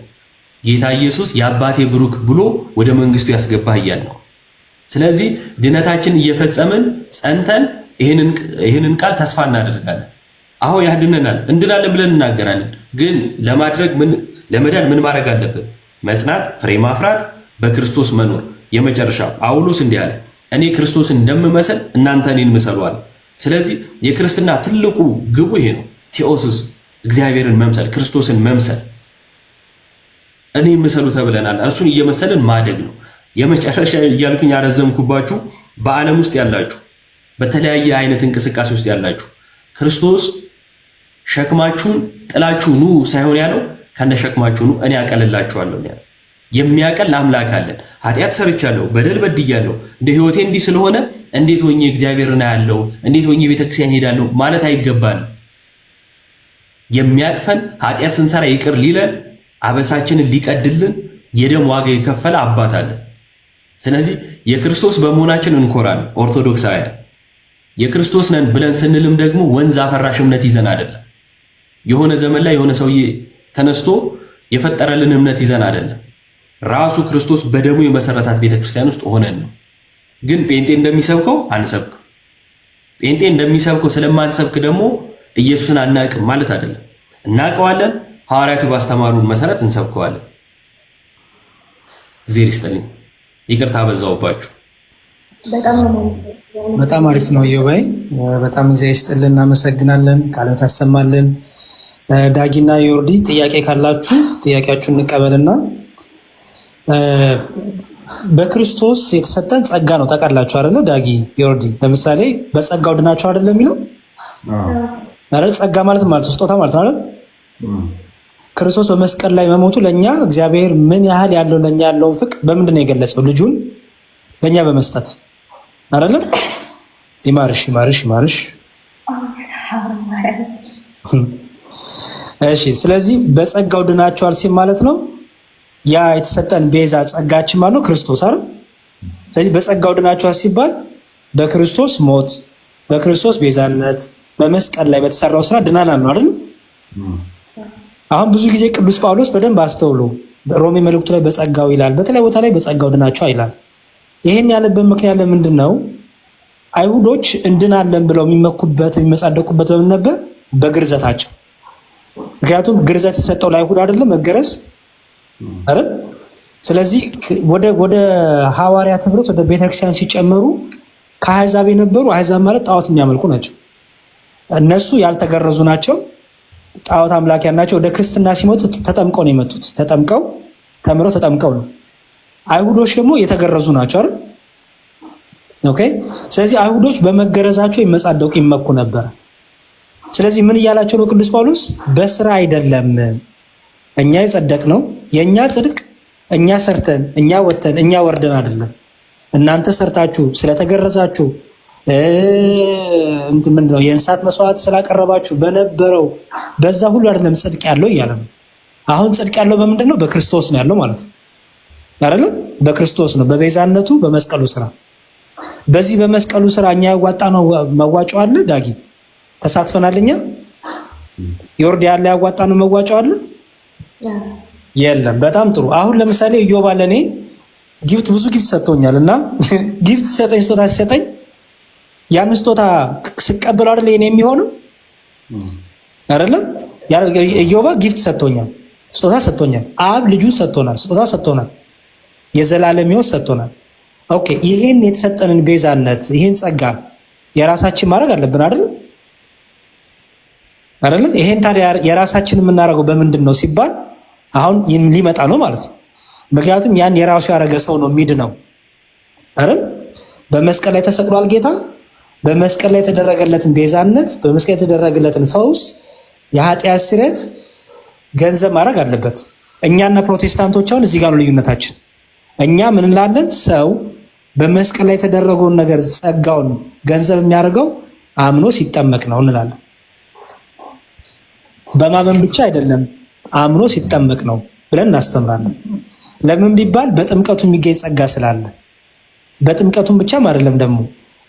ጌታ ኢየሱስ የአባቴ ብሩክ ብሎ ወደ መንግስቱ ያስገባህ እያልን ነው። ስለዚህ ድነታችን እየፈጸምን ጸንተን ይህንን ቃል ተስፋ እናደርጋለን። አዎ ያድነናል፣ እንድናለን ብለን እናገራለን። ግን ለመዳን ምን ማድረግ አለብን? መጽናት፣ ፍሬ ማፍራት፣ በክርስቶስ መኖር። የመጨረሻ ጳውሎስ እንዲህ አለ፣ እኔ ክርስቶስን እንደምመስል እናንተ እኔን ምሰሉ አለ። ስለዚህ የክርስትና ትልቁ ግቡ ይሄ ነው። ቴዎስስ እግዚአብሔርን መምሰል፣ ክርስቶስን መምሰል። እኔ ምሰሉ ተብለናል። እርሱን እየመሰልን ማደግ ነው። የመጨረሻ እያልኩኝ ያረዘምኩባችሁ በዓለም ውስጥ ያላችሁ በተለያየ አይነት እንቅስቃሴ ውስጥ ያላችሁ ክርስቶስ ሸክማችሁን ጥላችሁ ኑ ሳይሆን ያለው ከነ ሸክማችሁ ኑ እኔ አቀልላችኋለሁ ያለው። የሚያቀል አምላክ አለን። ኃጢአት ሰርቻለሁ፣ በደል በድያለሁ፣ እንደ ህይወቴ እንዲህ ስለሆነ እንዴት ሆኜ እግዚአብሔርን አያለሁ፣ እንዴት ሆኜ ቤተክርስቲያን ሄዳለሁ ማለት አይገባንም። የሚያቅፈን ኃጢአት ስንሰራ ይቅር ሊለን አበሳችንን ሊቀድልን የደም ዋጋ የከፈለ አባት አለን። ስለዚህ የክርስቶስ በመሆናችን እንኮራለን። ኦርቶዶክሳውያን የክርስቶስ ነን ብለን ስንልም ደግሞ ወንዝ አፈራሽ እምነት ይዘን አይደለም። የሆነ ዘመን ላይ የሆነ ሰውዬ ተነስቶ የፈጠረልን እምነት ይዘን አይደለም። ራሱ ክርስቶስ በደሙ የመሰረታት ቤተክርስቲያን ውስጥ ሆነን ነው። ግን ጴንጤ እንደሚሰብከው አንሰብክም። ጴንጤ እንደሚሰብከው ስለማንሰብክ ደግሞ ኢየሱስን አናውቅም ማለት አይደለም። እናውቀዋለን። ሐዋርያቱ ባስተማሩን መሰረት እንሰብከዋለን። እግዚአብሔር ይስጥልኝ። ይቅርታ በዛውባችሁ። በጣም አሪፍ ነው ዮባይ፣ በጣም እግዚአብሔር ይስጥልን። እናመሰግናለን። ቃል ታሰማልን። ዳጊና ዮርዲ ጥያቄ ካላችሁ ጥያቄያችሁን እንቀበልና በክርስቶስ የተሰጠን ጸጋ ነው። ታውቃላችሁ አይደለ? ዳጊ ዮርዲ፣ ለምሳሌ በጸጋው ድናችሁ አይደለም የሚለው? አረ ጸጋ ማለት ስጦታ ማለት ነው አይደል? ክርስቶስ በመስቀል ላይ መሞቱ ለኛ እግዚአብሔር ምን ያህል ያለው ለኛ ያለውን ፍቅር በምንድን ነው የገለጸው? ልጁን ለኛ በመስጠት አይደለ? ይማርሽ ይማርሽ ይማርሽ። እሺ፣ ስለዚህ በጸጋው ድናችኋል ሲል ማለት ነው ያ የተሰጠን ቤዛ ጸጋችን ማለት ነው ክርስቶስ አይደል? ስለዚህ በጸጋው ድናችኋል ሲባል በክርስቶስ ሞት፣ በክርስቶስ ቤዛነት፣ በመስቀል ላይ በተሰራው ስራ ድናናል ነው አይደል? አሁን ብዙ ጊዜ ቅዱስ ጳውሎስ በደንብ አስተውሎ ሮሜ መልእክቱ ላይ በጸጋው ይላል፣ በተለይ ቦታ ላይ በጸጋው ድናችኋል ይላል። ይሄን ያለበት ምክንያት ለምንድን ነው? አይሁዶች እንድናለን ብለው የሚመኩበት የሚመጻደቁበት በምን ነበር? በግርዘታቸው። ምክንያቱም ግርዘት የተሰጠው ለአይሁድ አይደለም መገረዝ አይደል? ስለዚህ ወደ ሐዋርያት ህብረት ወደ ቤተክርስቲያን ሲጨመሩ ከአሕዛብ የነበሩ አሕዛብ ማለት ጣዖት የሚያመልኩ ናቸው። እነሱ ያልተገረዙ ናቸው፣ ጣዖት አምላኪያን ናቸው። ወደ ክርስትና ሲመጡ ተጠምቀው ነው የመጡት። ተጠምቀው ተምረው ተጠምቀው ነው። አይሁዶች ደግሞ የተገረዙ ናቸው አይደል? ኦኬ። ስለዚህ አይሁዶች በመገረዛቸው ይመጻደቁ ይመኩ ነበር። ስለዚህ ምን እያላቸው ነው ቅዱስ ጳውሎስ? በስራ አይደለም እኛ የጸደቅነው፣ የኛ ጽድቅ እኛ ሰርተን እኛ ወተን እኛ ወርደን አይደለም። እናንተ ሰርታችሁ ስለተገረዛችሁ ምንድነው የእንስሳት መስዋዕት ስላቀረባችሁ በነበረው በዛ ሁሉ አይደለም ጽድቅ ያለው እያለ ነው። አሁን ጽድቅ ያለው በምንድን ነው? በክርስቶስ ነው ያለው ማለት ነው አይደል? በክርስቶስ ነው፣ በቤዛነቱ በመስቀሉ ስራ። በዚህ በመስቀሉ ስራ እኛ ያዋጣነው መዋጮ አለ። ዳጊ ተሳትፈናል። እኛ ዮርድ ያለ ያዋጣነው መዋጮ አለ የለም። በጣም ጥሩ። አሁን ለምሳሌ ኢዮብ ለኔ ጊፍት ብዙ ጊፍት ሰጥቶኛል እና ጊፍት ሰጠኝ፣ ስጦታ ሲሰጠኝ ያን ስጦታ ስቀበለው አይደል የኔ የሚሆነው አይደለ? ኢዮብ ጊፍት ሰጥቶኛል፣ ስጦታ ሰጥቶኛል። አብ ልጁን ሰጥቶናል፣ ስጦታ ሰጥቶናል፣ የዘላለም ሕይወት ሰጥቶናል። ኦኬ፣ ይሄን የተሰጠንን ቤዛነት ይሄን ጸጋ የራሳችን ማድረግ አለብን አይደል? አይደል? ይሄን ታዲያ የራሳችን የምናደርገው በምንድን ነው ሲባል አሁን ሊመጣ ነው ማለት ነው። ምክንያቱም ያን የራሱ ያደረገ ሰው ነው የሚድነው አይደል? በመስቀል ላይ ተሰቅሏል ጌታ። በመስቀል ላይ የተደረገለትን ቤዛነት፣ በመስቀል የተደረገለትን ፈውስ፣ የኃጢአት ስርየት ገንዘብ ማድረግ አለበት። እኛና ፕሮቴስታንቶች አሁን እዚህ ጋር ነው ልዩነታችን። እኛ ምን እንላለን? ሰው በመስቀል ላይ የተደረገውን ነገር ጸጋውን ገንዘብ የሚያደርገው አምኖ ሲጠመቅ ነው እንላለን። በማመን ብቻ አይደለም አምኖ ሲጠመቅ ነው ብለን እናስተምራለን። ለምን ቢባል በጥምቀቱ የሚገኝ ጸጋ ስላለ። በጥምቀቱም ብቻም አይደለም ደግሞ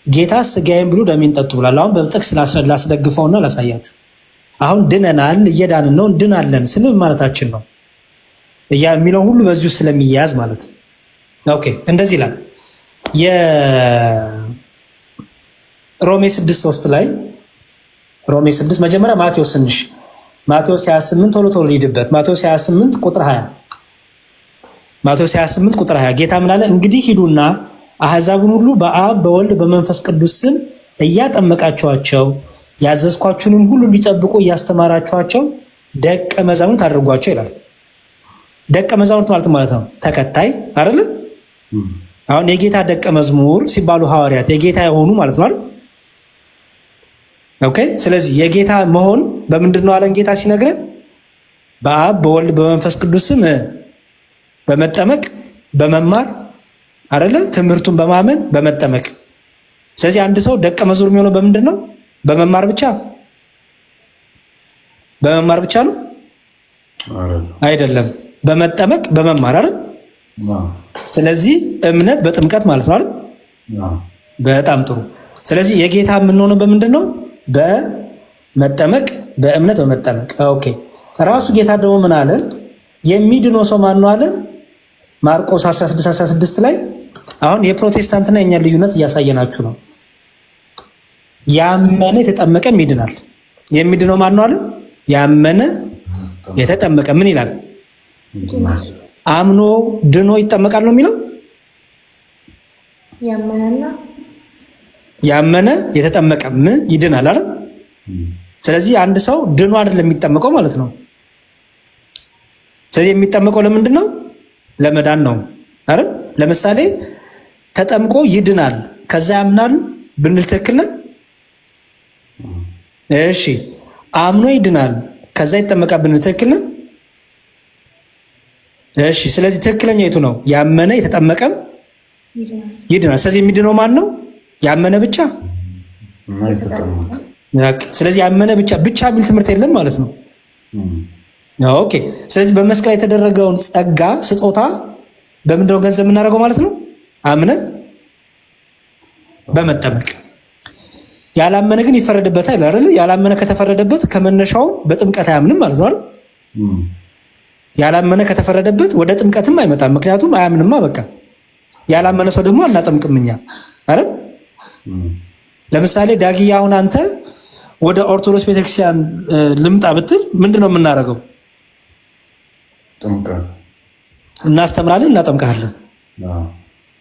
ጌታ ስጋዬን ብሉ ደሜን ጠጡ ብሏል። አሁን በጥቅስ ላስደግፈውና ላሳያችሁ። አሁን ድነናል፣ እየዳንን ነው፣ እንድናለን ስንል ማለታችን ነው የሚለው ሁሉ በዚሁ ስለሚያያዝ ማለት ነው። ኦኬ፣ እንደዚህ ይላል የሮሜ 6:3 ላይ ሮሜ 6 መጀመሪያ ማቴዎስ 28 ቶሎ ሊድበት ማቴዎስ 28 ቁጥር 20 ማቴዎስ 28 ቁጥር 20 ጌታ ምን አለ? እንግዲህ ሂዱና አሕዛብን ሁሉ በአብ በወልድ በመንፈስ ቅዱስ ስም እያጠመቃችኋቸው ያዘዝኳችሁንም ሁሉ እንዲጠብቁ እያስተማራችኋቸው ደቀ መዛሙርት አድርጓቸው ይላል። ደቀ መዛሙርት ማለት ነው ተከታይ አይደል? አሁን የጌታ ደቀ መዝሙር ሲባሉ ሐዋርያት የጌታ የሆኑ ማለት ነው አይደል? ኦኬ። ስለዚህ የጌታ መሆን በምንድን ነው አለን ጌታ ሲነግረን? በአብ በወልድ በመንፈስ ቅዱስ ስም በመጠመቅ በመማር አይደለ? ትምህርቱን በማመን በመጠመቅ። ስለዚህ አንድ ሰው ደቀ መዝሙር የሚሆነው በምንድን ነው? በመማር ብቻ? በመማር ብቻ ነው አይደለም፣ በመጠመቅ በመማር አይደል? ስለዚህ እምነት በጥምቀት ማለት ነው አይደል? በጣም ጥሩ። ስለዚህ የጌታ የምንሆነው በምንድን ነው? በመጠመቅ በእምነት በመጠመቅ። ኦኬ። ራሱ ጌታ ደግሞ ምን አለ? የሚድነው ሰው ማን ነው አለ? ማርቆስ 16:16 ላይ አሁን የፕሮቴስታንትና የኛ ልዩነት እያሳየናችሁ ነው። ያመነ የተጠመቀም ይድናል። የሚድነው ማን ነው አለ? ያመነ የተጠመቀ። ምን ይላል? አምኖ ድኖ ይጠመቃል ነው የሚለው። ያመነ የተጠመቀ ምን ይድናል አለ። ስለዚህ አንድ ሰው ድኖ አይደለም የሚጠመቀው ማለት ነው። ስለዚህ የሚጠመቀው ለምንድን ነው? ለመዳን ነው አይደል? ለምሳሌ ተጠምቆ ይድናል ከዛ ያምናል ብንል ትክክል ነን? እሺ። አምኖ ይድናል ከዛ ይጠመቃል ብንል ትክክል ነን? እሺ ስለዚህ ትክክለኛ የቱ ነው? ያመነ የተጠመቀም ይድናል። ስለዚህ የሚድነው ማን ነው? ያመነ ብቻ። ስለዚህ ያመነ ብቻ የሚል ትምህርት የለም ማለት ነው። ኦኬ። ስለዚህ በመስቀል የተደረገውን ጸጋ ስጦታ በምንድነው ገንዘብ የምናደርገው ማለት ነው? አምነን በመጠመቅ። ያላመነ ግን ይፈረድበታል አይደል? ያላመነ ከተፈረደበት ከመነሻው በጥምቀት አያምንም ማለት ነው አይደል? ያላመነ ከተፈረደበት ወደ ጥምቀትም አይመጣም። ምክንያቱም አያምንማ። በቃ ያላመነ ሰው ደግሞ አናጠምቅም እኛ አይደል? ለምሳሌ ዳጊያ አሁን አንተ ወደ ኦርቶዶክስ ቤተክርስቲያን ልምጣ ብትል ምንድነው የምናደርገው? ጥምቀት እናስተምራለን፣ እናጠምቃለን።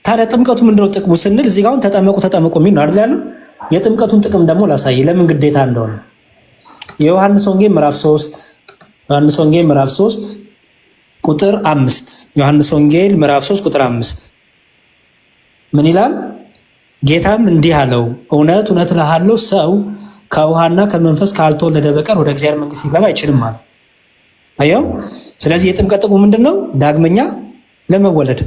ታዲያ ጥምቀቱ ምንድነው ጥቅሙ ስንል እዚህ ጋር አሁን ተጠመቁ የሚል ነው አይደል ያለው? የጥምቀቱን ጥቅም ደግሞ ላሳይ ለምን ግዴታ እንደሆነ። የዮሐንስ ወንጌል ምዕራፍ 3 ቁጥር 5 ዮሐንስ ወንጌል ምዕራፍ 3 ቁጥር 5 ምን ይላል? ጌታም እንዲህ አለው፣ እውነት እውነት እልሃለሁ ሰው ከውሃና ከመንፈስ ካልተወለደ በቀር ወደ እግዚአብሔር መንግሥት ሊገባ አይችልም ማለት አየው። ስለዚህ የጥምቀት ጥቅሙ ምንድነው? ዳግመኛ ለመወለድ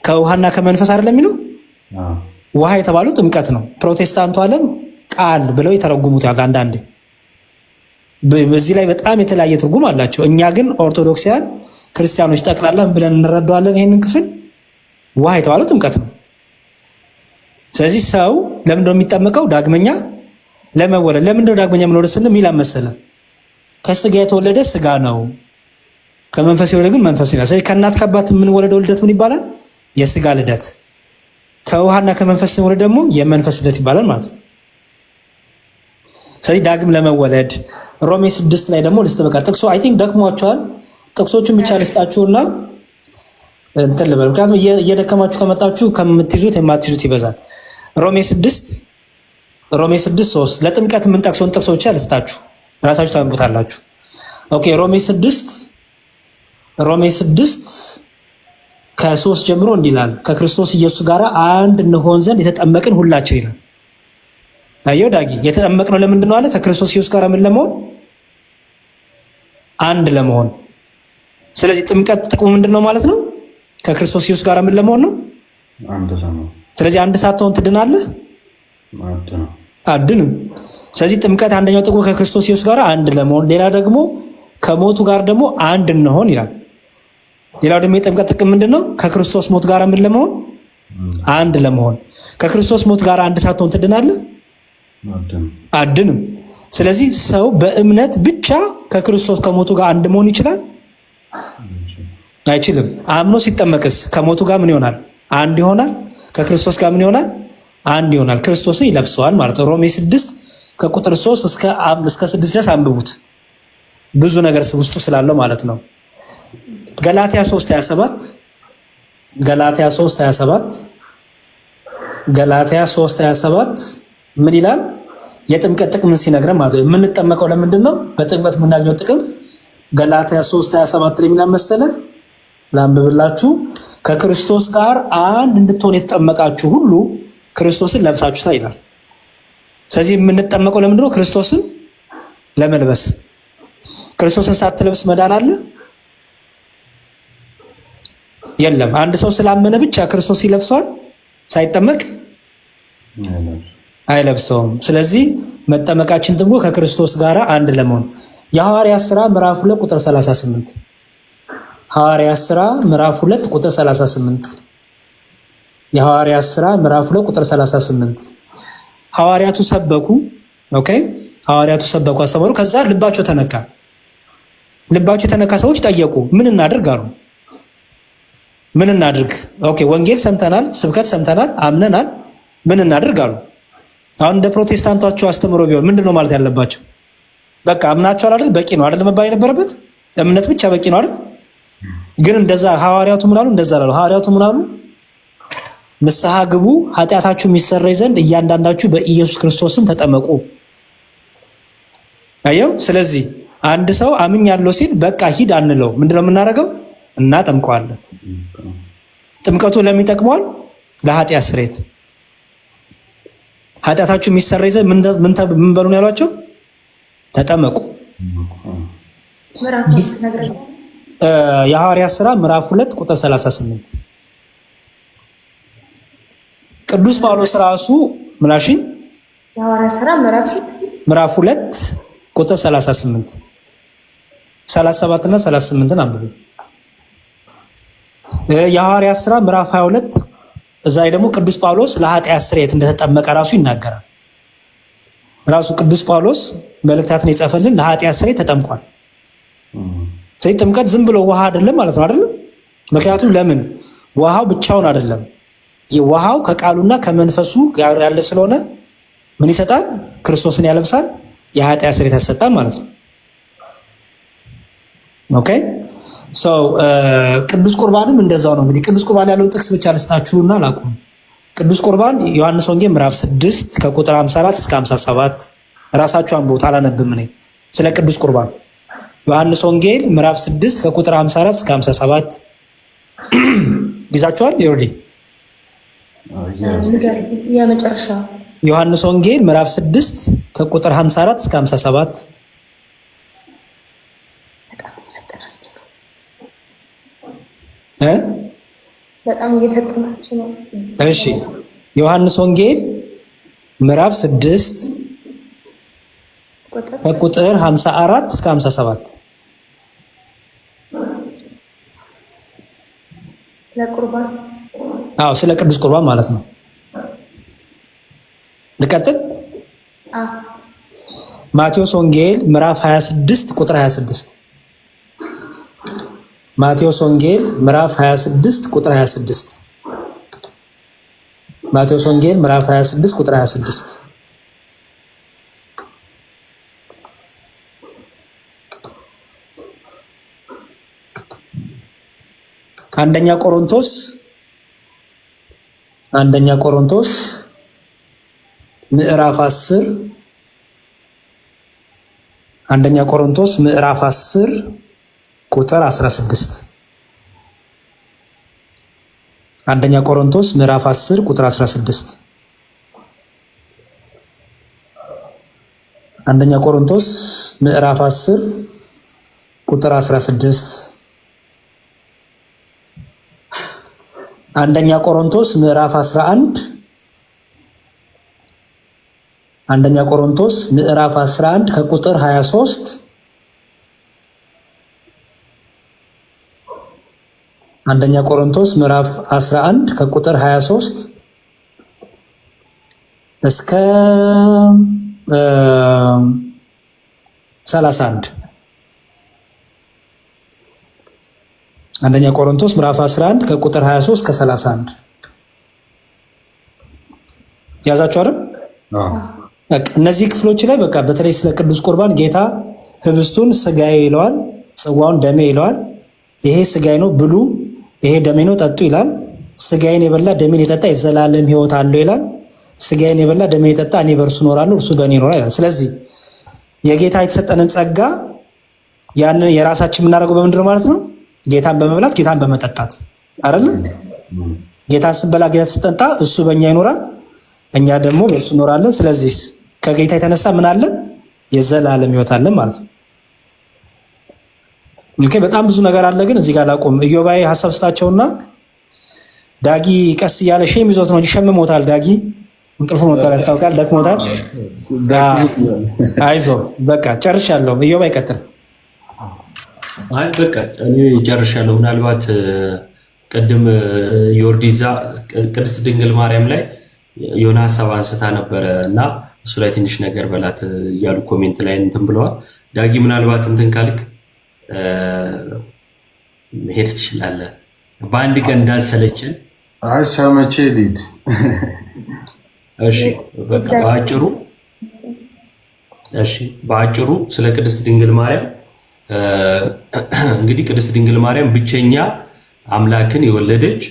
ከውሃና ከመንፈስ አይደለም የሚለው። ውሃ የተባለው ጥምቀት ነው። ፕሮቴስታንቱ ዓለም ቃል ብለው የተረጉሙታል አንዳንዴ። በዚህ ላይ በጣም የተለያየ ትርጉም አላቸው። እኛ ግን ኦርቶዶክሳውያን ክርስቲያኖች ጠቅላላ ብለን እንረዳዋለን። ይሄንን ክፍል ውሃ የተባለው ጥምቀት ነው። ስለዚህ ሰው ለምንድነው የሚጠመቀው? ዳግመኛ ለመወለድ። ለምንድነው ዳግመኛ መወለድ ስንል ሚላ መሰለ ከስጋ የተወለደ ስጋ ነው፣ ከመንፈስ የወለደ ግን መንፈስ ነው። ስለዚህ ከእናት ከአባት የምንወለደው ልደት ምን ይባላል? የስጋ ልደት። ከውሃና ከመንፈስ ስንወለድ ደግሞ የመንፈስ ልደት ይባላል ማለት ነው። ስለዚህ ዳግም ለመወለድ ሮሜ 6 ላይ ደግሞ በቃ ጥቅሶ አይ ቲንክ ደክሟቸዋል። ጥቅሶቹን ብቻ ልስጣችሁና እንትን ልበል፣ ምክንያቱም እየደከማችሁ ከመጣችሁ ከምትይዙት የማትይዙት ይበዛል። ሮሜ 6:3 ለጥምቀት የምንጠቅሰውን ጥቅሶች ብቻ ልስጣችሁ፣ ራሳችሁ ታንቡታላችሁ። ኦኬ። ሮሜ 6 ከ3 ጀምሮ እንዲህ ይላል፣ ከክርስቶስ ኢየሱስ ጋር አንድ እንሆን ዘንድ የተጠመቅን ሁላችን ይላል። አየው ዳጊ፣ የተጠመቅነው ለምንድን ነው አለ? ከክርስቶስ ኢየሱስ ጋር ምን ለመሆን? አንድ ለመሆን። ስለዚህ ጥምቀት ጥቅሙ ምንድን ነው ማለት ነው? ከክርስቶስ ኢየሱስ ጋር ምን ለመሆን ነው? አንድ ለመሆን። ስለዚህ አንድ ሳትሆን ትድናለህ? አድንም። ስለዚህ ጥምቀት አንደኛው ጥቅሙ ከክርስቶስ ኢየሱስ ጋር አንድ ለመሆን፣ ሌላ ደግሞ ከሞቱ ጋር ደግሞ አንድ እንሆን ይላል። ሌላው ደግሞ የጥምቀት ጥቅም ምንድነው? ከክርስቶስ ሞት ጋር ምን ለመሆን? አንድ ለመሆን። ከክርስቶስ ሞት ጋር አንድ ሳትሆን ትድናለህ? አድንም። ስለዚህ ሰው በእምነት ብቻ ከክርስቶስ ከሞቱ ጋር አንድ መሆን ይችላል? አይችልም። አምኖ ሲጠመቅስ ከሞቱ ጋር ምን ይሆናል? አንድ ይሆናል። ከክርስቶስ ጋር ምን ይሆናል? አንድ ይሆናል። ክርስቶስን ይለብሰዋል ማለት ነው። ሮሜ 6 ከቁጥር 3 እስከ 6 ድረስ አንብቡት። ብዙ ነገር ውስጡ ስላለው ማለት ነው። ገላትያ 3:27 ምን ይላል? የጥምቀት ጥቅምን ሲነግረን ማለት ነው። የምንጠመቀው ለምንድን ነው? በጥምቀት የምናገኘው ጥቅም ገላትያ 3:27 ላይ ምን መሰለ? ላንብብላችሁ። ከክርስቶስ ጋር አንድ እንድትሆን የተጠመቃችሁ ሁሉ ክርስቶስን ለብሳችሁታል ይላል። ስለዚህ የምንጠመቀው ለምንድን ነው? ክርስቶስን ለመልበስ። ክርስቶስን ሳትለብስ መዳን አለ? የለም። አንድ ሰው ስላመነ ብቻ ክርስቶስ ይለብሰዋል? ሳይጠመቅ አይለብሰውም። ስለዚህ መጠመቃችን ደግሞ ከክርስቶስ ጋር አንድ ለመሆን። የሐዋርያት ሥራ ምዕራፍ 2 ቁጥር 38 ሐዋርያት ሥራ ምዕራፍ 2 ቁጥር 38 የሐዋርያት ሥራ ምዕራፍ 2 ቁጥር 38 ሐዋርያቱ ሰበኩ። ኦኬ። ሐዋርያቱ ሰበኩ፣ አስተማሩ። ከዛ ልባቸው ተነካ። ልባቸው የተነካ ሰዎች ጠየቁ፣ ምን እናድርግ አሉ። ምን እናድርግ? ኦኬ፣ ወንጌል ሰምተናል፣ ስብከት ሰምተናል፣ አምነናል፣ ምን እናድርግ አሉ። አሁን እንደ ፕሮቴስታንቶቹ አስተምሮ ቢሆን ምንድነው ማለት ያለባቸው? በቃ አምናችኋል አይደል? በቂ ነው አይደል? መባል የነበረበት እምነት ብቻ በቂ ነው አይደል? ግን እንደዛ ሐዋርያቱ ምን አሉ? እንደዛ አሉ። ሐዋርያቱ ምን አሉ? ንስሐ ግቡ፣ ኃጢአታችሁ የሚሰረይ ዘንድ እያንዳንዳችሁ በኢየሱስ ክርስቶስም ተጠመቁ። አየው። ስለዚህ አንድ ሰው አምኛለሁ ሲል በቃ ሂድ አንለው። ምንድነው የምናደርገው? እናጠምቀዋለን። ጥምቀቱ ለምን ይጠቅመዋል? ለኃጢአት ስርየት። ኃጢአታችሁ የሚሰረይ ዘንድ ምን በሉ ነው ያሏቸው? ተጠመቁ። የሐዋርያት ሥራ ምዕራፍ 2 ቁጥር 38 ቅዱስ ጳውሎስ ራሱ ምናሽን የሐዋርያት ሥራ ምዕራፍ 2 ቁጥር 38 37 እና 38ን አንብቡ። የሐዋርያት ሥራ ምዕራፍ 22 እዛ ላይ ደግሞ ቅዱስ ጳውሎስ ለኃጢአት ስርየት እንደተጠመቀ ራሱ ይናገራል። ራሱ ቅዱስ ጳውሎስ መልእክታትን የጻፈልን ለኃጢአት ስርየት ተጠምቋል። ስለዚህ ጥምቀት ዝም ብሎ ውሃ አይደለም ማለት ነው አይደል? ምክንያቱም ለምን ውሃው ብቻውን አይደለም፣ ውሃው ከቃሉና ከመንፈሱ ጋር ያለ ስለሆነ ምን ይሰጣል? ክርስቶስን ያለብሳል፣ የኃጢአት ስርየት ያሰጣል ማለት ነው። ኦኬ ቅዱስ ቁርባንም እንደዛው ነው። እንግዲህ ቅዱስ ቁርባን ያለው ጥቅስ ብቻ ልስጣችሁና ላቁም። ቅዱስ ቁርባን ዮሐንስ ወንጌል ምዕራፍ 6 ከቁጥር 54 እስከ 57 ራሳችሁ አንብቡት፣ አላነብም እኔ ስለ ቅዱስ ቁርባን። ዮሐንስ ወንጌል ምዕራፍ 6 ከቁጥር 54 እስከ 57 ይዛችኋል? ይወርዲ የመጨረሻ ዮሐንስ ወንጌል ምዕራፍ 6 ከቁጥር 54 እስከ 57 በጣም እየፈጠናችሁ ነው። እሺ ዮሐንስ ወንጌል ምዕራፍ 6 ከቁጥር 54 እስከ 57 ለቁርባን ስለ ቅዱስ ቁርባን ማለት ነው። ልቀጥል። ማቴዎስ ወንጌል ምዕራፍ 26 ቁጥር 26 ማቴዎስ ወንጌል ምዕራፍ 26 ቁጥር 26 ማቴዎስ ወንጌል ምዕራፍ 26 ቁጥር 26 አንደኛ ቆሮንቶስ ምዕራፍ 10 አንደኛ ቆሮንቶስ ምዕራፍ 10 ቁጥር 16 አንደኛ ቆሮንቶስ ምዕራፍ 10 ቁጥር 16 አንደኛ ቆሮንቶስ ምዕራፍ 10 ቁጥር 16 አንደኛ ቆሮንቶስ ምዕራፍ 11 አንደኛ ቆሮንቶስ ምዕራፍ 11 ከቁጥር 23 አንደኛ ቆሮንቶስ ምዕራፍ 11 ከቁጥር 23 እስከ 31 አንደኛ ቆሮንቶስ ምዕራፍ 11 ከቁጥር 23 እስከ 31 ያዛችሁ አይደል? እነዚህ ክፍሎች ላይ በቃ በተለይ ስለ ቅዱስ ቁርባን ጌታ ህብስቱን ስጋዬ ይለዋል፣ ጽዋውን ደሜ ይለዋል። ይሄ ስጋዬ ነው ብሉ፣ ይሄ ደሜ ነው ጠጡ ይላል። ስጋዬን የበላ ደሜን የጠጣ የዘላለም ሕይወት አለው ይላል። ስጋዬን የበላ ደሜን የጠጣ እኔ በእርሱ እኖራለሁ እርሱ በእኔ ይኖራል ይላል። ስለዚህ የጌታ የተሰጠንን ጸጋ ያንን የራሳችን የምናደርገው በምንድን ነው ማለት ነው? ጌታን በመብላት ጌታን በመጠጣት አይደል? ጌታን ስንበላ ጌታ ስንጠጣ እሱ በእኛ ይኖራል፣ እኛ ደግሞ በእርሱ እኖራለን። ስለዚህ ከጌታ የተነሳ ምን አለን? የዘላለም ሕይወት አለን ማለት ነው። ኦኬ፣ በጣም ብዙ ነገር አለ፣ ግን እዚህ ጋር ላቆም። ኢዮባይ ሐሳብ ስጣቸውና ዳጊ ቀስ እያለ ሼም ይዞት ነው እንጂ ሸምሞታል። ዳጊ እንቅልፉ ሞታል፣ ያስታውቃል፣ ደክሞታል። አይዞ በቃ ጨርሻለሁ። ኢዮባይ ቀጥል። አይ በቃ እኔ ጨርሻለሁ። ምናልባት ቅድም ዮርዲዛ ቅድስት ድንግል ማርያም ላይ የሆነ ሀሳብ አንስታ ነበረ እና እሱ ላይ ትንሽ ነገር በላት እያሉ ኮሜንት ላይ እንትን ብለዋል። ዳጊ ምናልባት እንትን ካልክ መሄድ ትችላለህ። በአንድ ቀን እንዳሰለችን ሰመቼ ሊድ እሺ፣ በቃ በአጭሩ ስለ ቅድስት ድንግል ማርያም እንግዲህ ቅድስት ድንግል ማርያም ብቸኛ አምላክን የወለደች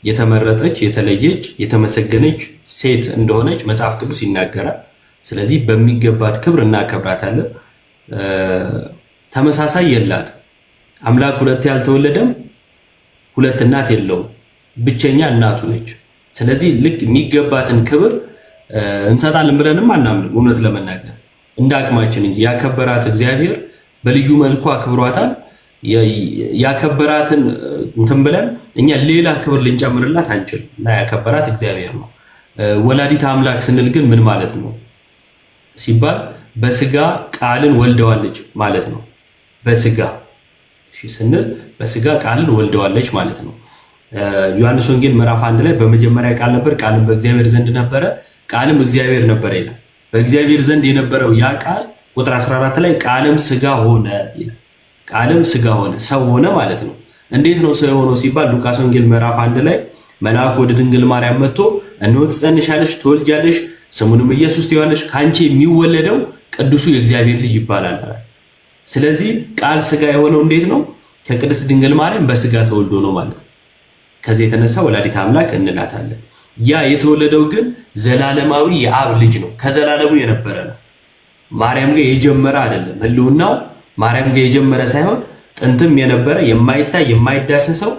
የተመረጠች፣ የተለየች፣ የተመሰገነች ሴት እንደሆነች መጽሐፍ ቅዱስ ይናገራል። ስለዚህ በሚገባት ክብር እናከብራታለን። ተመሳሳይ የላትም። አምላክ ሁለት ያልተወለደም ሁለት እናት የለውም። ብቸኛ እናቱ ነች። ስለዚህ ልክ የሚገባትን ክብር እንሰጣለን ብለንም አናምንም። እውነት ለመናገር እንደ አቅማችን እንጂ ያከበራት እግዚአብሔር በልዩ መልኩ አክብሯታል። ያከበራትን እንትን ብለን እኛ ሌላ ክብር ልንጨምርላት አንችልም እና ያከበራት እግዚአብሔር ነው። ወላዲተ አምላክ ስንል ግን ምን ማለት ነው ሲባል በስጋ ቃልን ወልደዋለች ማለት ነው። በስጋ ስንል በስጋ ቃልን ወልደዋለች ማለት ነው። ዮሐንስ ወንጌል ምዕራፍ 1 ላይ በመጀመሪያ ቃል ነበር፣ ቃልም በእግዚአብሔር ዘንድ ነበረ፣ ቃልም እግዚአብሔር ነበረ ይላል። በእግዚአብሔር ዘንድ የነበረው ያ ቃል ቁጥር 14 ላይ ቃልም ስጋ ሆነ ይላል። ቃልም ስጋ ሆነ ሰው ሆነ ማለት ነው። እንዴት ነው ሰው የሆነው ሲባል ሉቃስ ወንጌል ምዕራፍ 1 ላይ መልአክ ወደ ድንግል ማርያም መጥቶ እነሆ ትጸንሻለሽ፣ ትወልጃለሽ፣ ስሙንም ኢየሱስ ትይዋለሽ፣ ከአንቺ የሚወለደው ቅዱሱ የእግዚአብሔር ልጅ ይባላል። ስለዚህ ቃል ስጋ የሆነው እንዴት ነው? ከቅድስት ድንግል ማርያም በስጋ ተወልዶ ነው ማለት ነው። ከዚህ የተነሳ ወላዲተ አምላክ እንላታለን። ያ የተወለደው ግን ዘላለማዊ የአብ ልጅ ነው። ከዘላለሙ የነበረ ነው። ማርያም ጋር የጀመረ አይደለም። ህልውናው ማርያም ጋር የጀመረ ሳይሆን ጥንትም የነበረ የማይታይ የማይዳሰሰው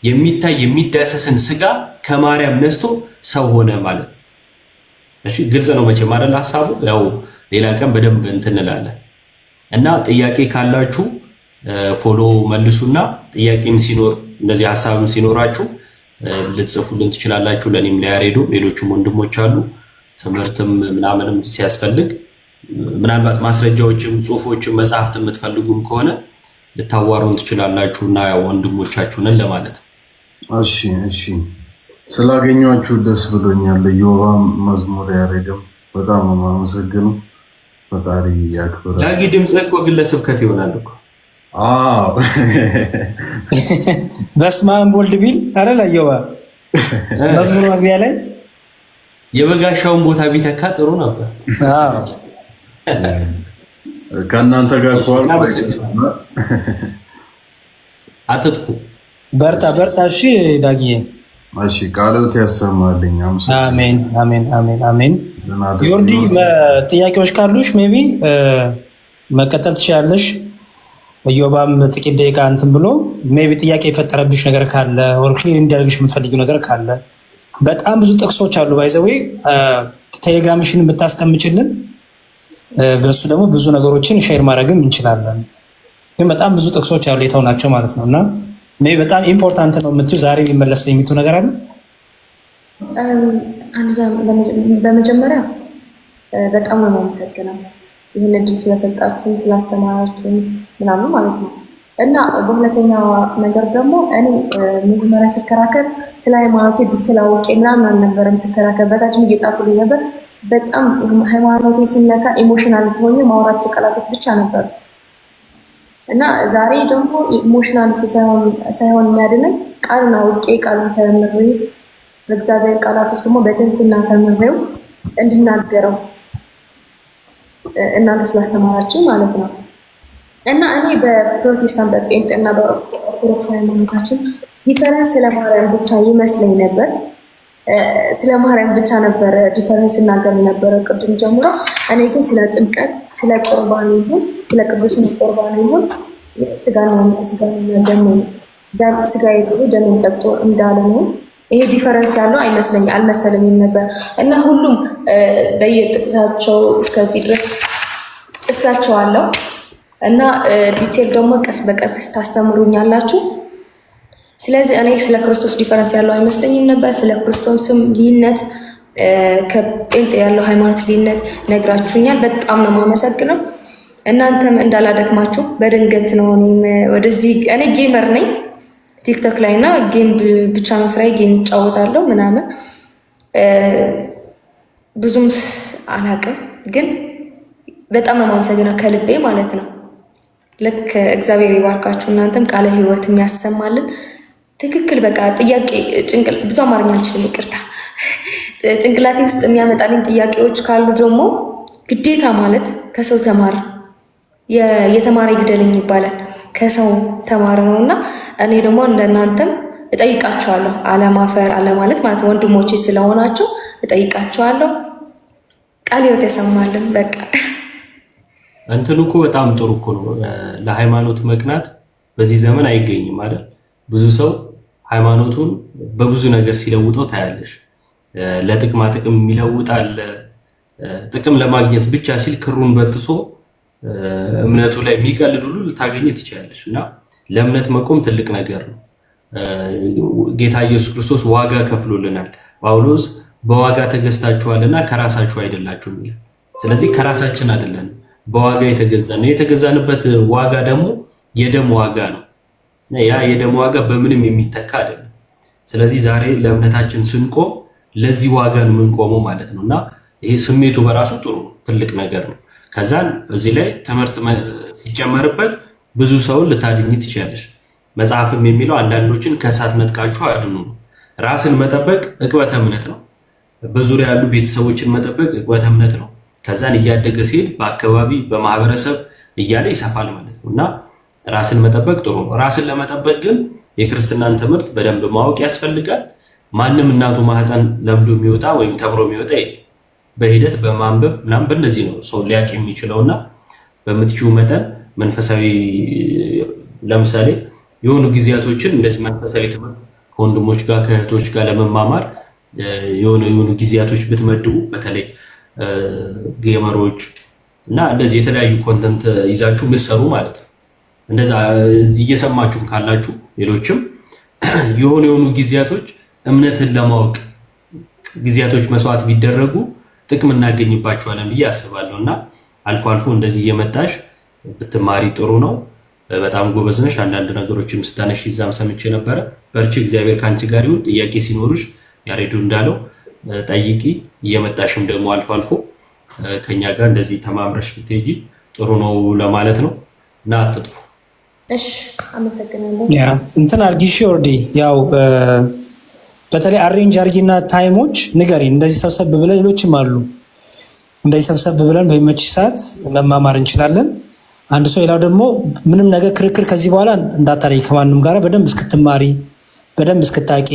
የሚታይ የሚዳሰስን ስጋ ከማርያም ነስቶ ሰው ሆነ ማለት ነው። እሺ ግልጽ ነው መቼም አይደል ሐሳቡ? ያው ሌላ ቀን በደንብ እንትንላለን እና ጥያቄ ካላችሁ ፎሎ መልሱና ጥያቄም ሲኖር እንደዚህ ሐሳብም ሲኖራችሁ ልትጽፉልን ትችላላችሁ። ለኔም ለያሬዶ ሌሎችም ወንድሞች አሉ። ትምህርትም ምናምንም ሲያስፈልግ ምናልባት ማስረጃዎችም ጽሁፎችም መጽሐፍት የምትፈልጉም ከሆነ ልታዋሩን ትችላላችሁና ያው ወንድሞቻችሁንን ለማለት ነው። እሺ ስላገኟችሁ ደስ ብሎኛል። ዮባም መዝሙር ያሬድም በጣም ነው የማመሰግነው። ፈጣሪ ያክብራል። ዳጊ ድምጽህ እኮ ግለሰብከት ይሆናል እኮ። አዎ በስመ አብ ወልድ ቢል አረ ለዮባ መዝሙር መግቢያ ላይ የበጋሻውን ቦታ ቢተካ ጥሩ ነበር። አዎ ከእናንተ ጋር ቋል አትጥፉ። በርታ። እሺ ዳጊዬ። እሺ ቃሎት ያሰማልኝ። አሜን። ዮርዲ ጥያቄዎች ካሉሽ ሜቢ መቀጠል ትችላለሽ። እዮባም ጥቂት ደቂቃ እንትን ብሎ ሜቢ ጥያቄ የፈጠረብሽ ነገር ካለ ወር ክሊር እንዲያደርግሽ የምትፈልጊው ነገር ካለ በጣም ብዙ ጥቅሶች አሉ። ባይዘዌ ቴሌግራምሽን ብታስቀምጭልን በሱ ደግሞ ብዙ ነገሮችን ሼር ማድረግም እንችላለን። ግን በጣም ብዙ ጥቅሶች አሉ የተውናቸው ማለት ነው እና ሜቢ በጣም ኢምፖርታንት ነው የምትይው ዛሬ የሚመለስ የምትይው ነገር አለ? በመጀመሪያ በጣም ነው የማመሰግነው ይህን እድል ስለሰጣችሁን ስላስተማራችሁን ምናምን ማለት ነው። እና በሁለተኛ ነገር ደግሞ እኔ መጀመሪያ ስከራከር ስለ ሃይማኖቴ ዲቴል አውቄ ምናምን አልነበረም ስከራከር፣ በታችን እየጻፉልኝ ነበር። በጣም ሃይማኖቴ ሲነካ ኢሞሽናል ሆኜ ማውራቸው ቃላቶች ብቻ ነበሩ እና ዛሬ ደግሞ ኢሞሽናሊቲ ሳይሆን የሚያድነኝ ቃሉን አውቄ ቃሉን ተምሬ በእግዚአብሔር ቃላቶች ደግሞ በትህትና ተምሬው እንድናገረው እናንተ ስላስተማራችሁ ማለት ነው። እና እኔ በፕሮቴስታንት በጴንጤ እና በኦርቶዶክስ ሃይማኖታችን ዲፈረንስ ስለ ማርያም ብቻ ይመስለኝ ነበር። ስለ ማርያም ብቻ ነበር ዲፈረንስ እናገር ነበር ቅድም ጀምሮ። እኔ ግን ስለ ጥምቀት፣ ስለ ቁርባን ይሁን ስለ ቅዱስ ቁርባን ይሁን ስጋዬ ብሎ ደሜን ጠጥቶ እንዳለ ነው። ይሄ ዲፈረንስ ያለው አልመሰለኝም ነበር እና ሁሉም በየጥቅሳቸው እስከዚህ ድረስ ጽፌያቸዋለሁ እና ዲቴል ደግሞ ቀስ በቀስ ታስተምሩኛላችሁ። ስለዚህ እኔ ስለ ክርስቶስ ዲፈረንስ ያለው አይመስለኝም ነበር። ስለ ክርስቶስም ልዩነት ከጴንጤ ያለው ሃይማኖት ልዩነት ነግራችሁኛል። በጣም ነው የማመሰግነው። እናንተም እንዳላደክማችሁ በድንገት ነው ወደዚህ እኔ ጌመር ነኝ ቲክቶክ ላይ እና ጌም ብቻ ነው ስራዬ። ጌም እጫወታለሁ ምናምን ብዙም አላውቅም፣ ግን በጣም ነው የማመሰግነው ከልቤ ማለት ነው። ልክ እግዚአብሔር ይባርካችሁ። እናንተም ቃለ ሕይወት የሚያሰማልን ትክክል። በቃ ጥያቄ ብዙ አማርኛ አልችልም፣ ይቅርታ። ጭንቅላቴ ውስጥ የሚያመጣልኝ ጥያቄዎች ካሉ ደግሞ ግዴታ ማለት ከሰው ተማር የተማረ ይግደልኝ ይባላል። ከሰው ተማር ነው እና እኔ ደግሞ እንደናንተም እጠይቃችኋለሁ። አለማፈር አለማለት ማለት ወንድሞቼ ስለሆናችሁ እጠይቃችኋለሁ። ቃለ ሕይወት ያሰማልን። በቃ እንትኑ እኮ በጣም ጥሩ እኮ ነው። ለሃይማኖት መቅናት በዚህ ዘመን አይገኝም አይደል? ብዙ ሰው ሃይማኖቱን በብዙ ነገር ሲለውጠው ታያለሽ። ለጥቅማ ጥቅም ይለውጣል። ጥቅም ለማግኘት ብቻ ሲል ክሩን በጥሶ እምነቱ ላይ የሚቀልድ ሁሉ ልታገኝ ትችላለሽ። እና ለእምነት መቆም ትልቅ ነገር ነው። ጌታ ኢየሱስ ክርስቶስ ዋጋ ከፍሎልናል። ጳውሎስ በዋጋ ተገዝታችኋልና ከራሳችሁ አይደላችሁም ይላል። ስለዚህ ከራሳችን አይደለም፣ በዋጋ የተገዛን ነው። የተገዛንበት ዋጋ ደግሞ የደም ዋጋ ነው። ያ የደም ዋጋ በምንም የሚተካ አይደለም። ስለዚህ ዛሬ ለእምነታችን ስንቆም ለዚህ ዋጋ ነው የምንቆመው ማለት ነው እና ይሄ ስሜቱ በራሱ ጥሩ ትልቅ ነገር ነው። ከዛን እዚህ ላይ ትምህርት ሲጨመርበት ብዙ ሰውን ልታድኝ ትችላለች። መጽሐፍም የሚለው አንዳንዶችን ከእሳት ነጥቃችሁ አድኑ ነው። ራስን መጠበቅ ዕቅበተ እምነት ነው። በዙሪያ ያሉ ቤተሰቦችን መጠበቅ ዕቅበተ እምነት ነው። ከዛን እያደገ ሲሄድ በአካባቢ በማህበረሰብ እያለ ይሰፋል ማለት ነው እና ራስን መጠበቅ ጥሩ ነው። ራስን ለመጠበቅ ግን የክርስትናን ትምህርት በደንብ ማወቅ ያስፈልጋል። ማንም እናቱ ማህፀን ለምዶ የሚወጣ ወይም ተምሮ የሚወጣ በሂደት በማንበብ ምናምን በእነዚህ ነው ሰው ሊያውቅ የሚችለውና በምትችው መጠን መንፈሳዊ ለምሳሌ የሆኑ ጊዜያቶችን እንደዚህ መንፈሳዊ ትምህርት ከወንድሞች ጋር ከእህቶች ጋር ለመማማር የሆኑ ጊዜያቶች ብትመድቡ በተለይ ጌመሮች እና እንደዚህ የተለያዩ ኮንተንት ይዛችሁ ምሰሩ ማለት ነው። እንደዛ እየሰማችሁም ካላችሁ ሌሎችም የሆኑ ጊዜያቶች እምነትን ለማወቅ ጊዜያቶች መስዋዕት ቢደረጉ ጥቅም እናገኝባቸዋለን ብዬ አስባለሁ እና አልፎ አልፎ እንደዚህ እየመጣሽ ብትማሪ ጥሩ ነው። በጣም ጎበዝ ነሽ። አንዳንድ ነገሮችን ስታነሽ ይዛም ሰምቼ ነበረ። በርቺ፣ እግዚአብሔር ከአንቺ ጋር ይሁን። ጥያቄ ሲኖርሽ ያሬዱ እንዳለው ጠይቂ። እየመጣሽም ደግሞ አልፎ አልፎ ከኛ ጋር እንደዚህ ተማምረሽ ብትሄጂ ጥሩ ነው ለማለት ነው እና አትጥፉ። እሺ፣ አመሰግናለሁ። እንትን አርጊሽ ወርዲ ያው በተለይ አሬንጅ አርጊና ታይሞች ንገሪን። እንደዚህ ሰብሰብ ብለን ሌሎችም አሉ እንደዚህ ሰብሰብ ብለን በሚመች ሰዓት መማማር እንችላለን። አንድ ሰው ሌላው ደግሞ ምንም ነገር ክርክር ከዚህ በኋላ እንዳታረጊ ከማንም ጋር በደንብ እስክትማሪ በደንብ እስክታቂ።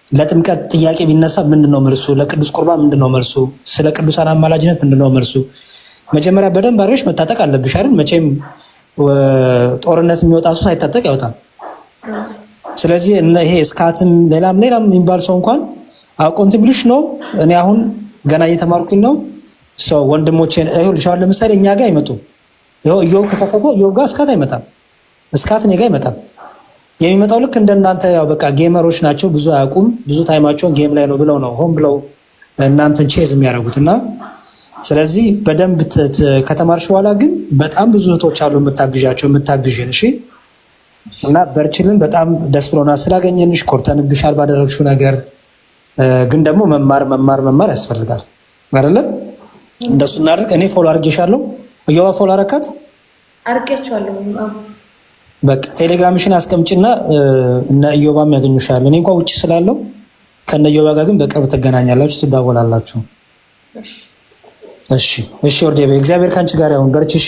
ለጥምቀት ጥያቄ ቢነሳ ምንድነው መልሱ? ለቅዱስ ቁርባን ምንድነው መልሱ? ስለ ቅዱሳን አማላጅነት ምንድነው መልሱ? መጀመሪያ በደንብ አድርገሽ መታጠቅ አለብሽ አይደል? መቼም ጦርነት የሚወጣ ሰው ሳይታጠቅ ያወጣል። ስለዚህ ይሄ እስካትም ሌላም የሚባል ሰው እንኳን አቆንት ብልሽ ነው። እኔ አሁን ገና እየተማርኩኝ ነው። ሰው ወንድሞቼን ይኸውልሻል፣ ለምሳሌ እኛ ጋር አይመጡም። ይኸው እየው ከተፈቀደ እየው ጋር እስካት አይመጣም። እስካት እኔ ጋር አይመጣም። የሚመጣው ልክ እንደናንተ ያው በቃ ጌመሮች ናቸው፣ ብዙ አያውቁም፣ ብዙ ታይማቸውን ጌም ላይ ነው ብለው ነው ሆን ብለው እናንተን ቼዝ የሚያደርጉት እና ስለዚህ በደንብ ከተማርሽ በኋላ ግን በጣም ብዙ እህቶች አሉ የምታግዣቸው የምታግዥን። እሺ እና በርችልን። በጣም ደስ ብሎናል ስላገኘንሽ፣ ኮርተንብሻል ባደረግሽው ነገር። ግን ደግሞ መማር ያስፈልጋል አይደለ? እንደሱ እናድርግ። እኔ ፎሎ አድርጌሻለሁ። እየዋ ፎሎ አረካት አርቄቻለሁ። በቃ ቴሌግራምሽን አስቀምጪና እነ እዮባም ያገኙሻል። እኔ እንኳን ውጭ ስላለው ከነ እዮባ ጋር ግን በቅርብ ትገናኛላችሁ፣ ትዳወላላችሁ። እሺ ወርዴ፣ እግዚአብሔር ካንቺ ጋር ያሁን። በርቺ። እሺ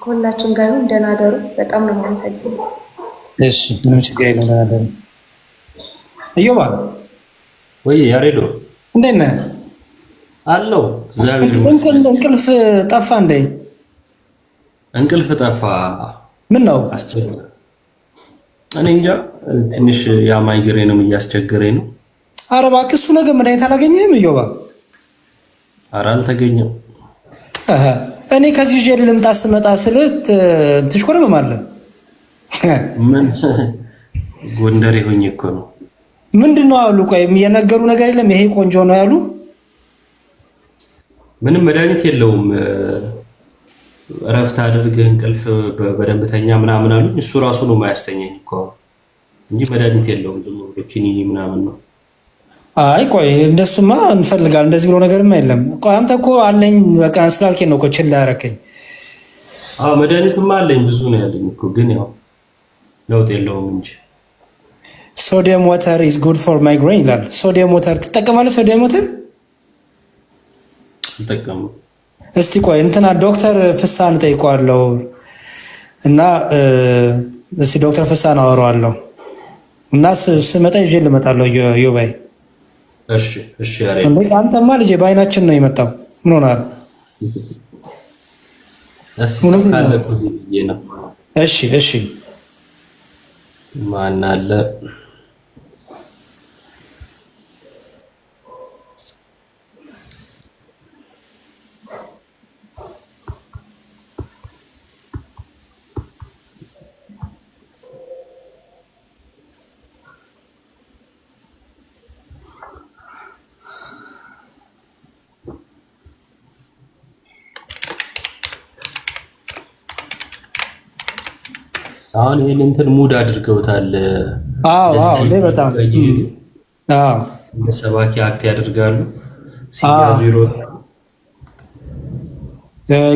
ከሁላችን ጋር ይሁን። ደህና ደሩ። በጣም ነው የማመሰግነው። እሺ ምንም ችግር የለም። ደህና ደሩ። እዮባ ወይ ያሬዶ እንዴት ነህ? አለው እግዚአብሔር ይመስገን። እንቅልፍ ጠፋ እንዴ? እንቅልፍ ጠፋ። ምን ነው አስቸገረ? እኔ እንጃ ትንሽ ያ ማይግሬንም እያስቸገረኝ ነው። ኧረ እባክህ እሱ ነገር መድኃኒት አላገኘህም እዮባ? ኧረ አልተገኘም። እኔ ከዚህ ይዤ ልምጣ ስመጣ ስልህ ትሽኮረመማለህ። ምን ጎንደሬ ሆኜ እኮ ነው። ምንድን ነው አሉ? ቆይ የነገሩ ነገር የለም? ይሄ ቆንጆ ነው ያሉ? ምንም መድኃኒት የለውም። እረፍት አድርገህ እንቅልፍ በደንብ ተኛ ምናምን አሉኝ። እሱ ራሱ ነው የማያስተኛኝ እኮ እንጂ መድኃኒት የለውም። ዝም ብሎ ኪኒኒ ምናምን ነው። አይ ቆይ እንደሱማ እንፈልጋለን። እንደዚህ ብሎ ነገርማ የለም። ቆይ አንተ እኮ አለኝ በቃ ስላልከኝ ነው እኮ ችላ ያደረከኝ። አዎ መድኃኒትማ አለኝ፣ ብዙ ነው ያለኝ እኮ ግን ያው ለውጥ የለውም እንጂ። ሶዲየም ዋተር ኢዝ ጉድ ፎር ማይግሬን ይላል። ሶዲየም ዋተር ትጠቀማለህ? ሶዲየም ዋተር አልጠቀምም። እስቲ ቆይ እንትና ዶክተር ፍሳን ጠይቀዋለሁ እና እስቲ ዶክተር ፍሳን አወራዋለሁ እና ስመጣ ይዤ ልመጣለሁ። ዮባይ እሺ ያሬ አንተማ ልጄ በአይናችን ነው የመጣው። ምን ሆናል? እሺ ማን አለ? አሁን ይሄን እንትን ሙድ አድርገውታል። አዎ በጣም ሰባኪ አክት ያደርጋሉ ሲያዙ ይሮጣሉ።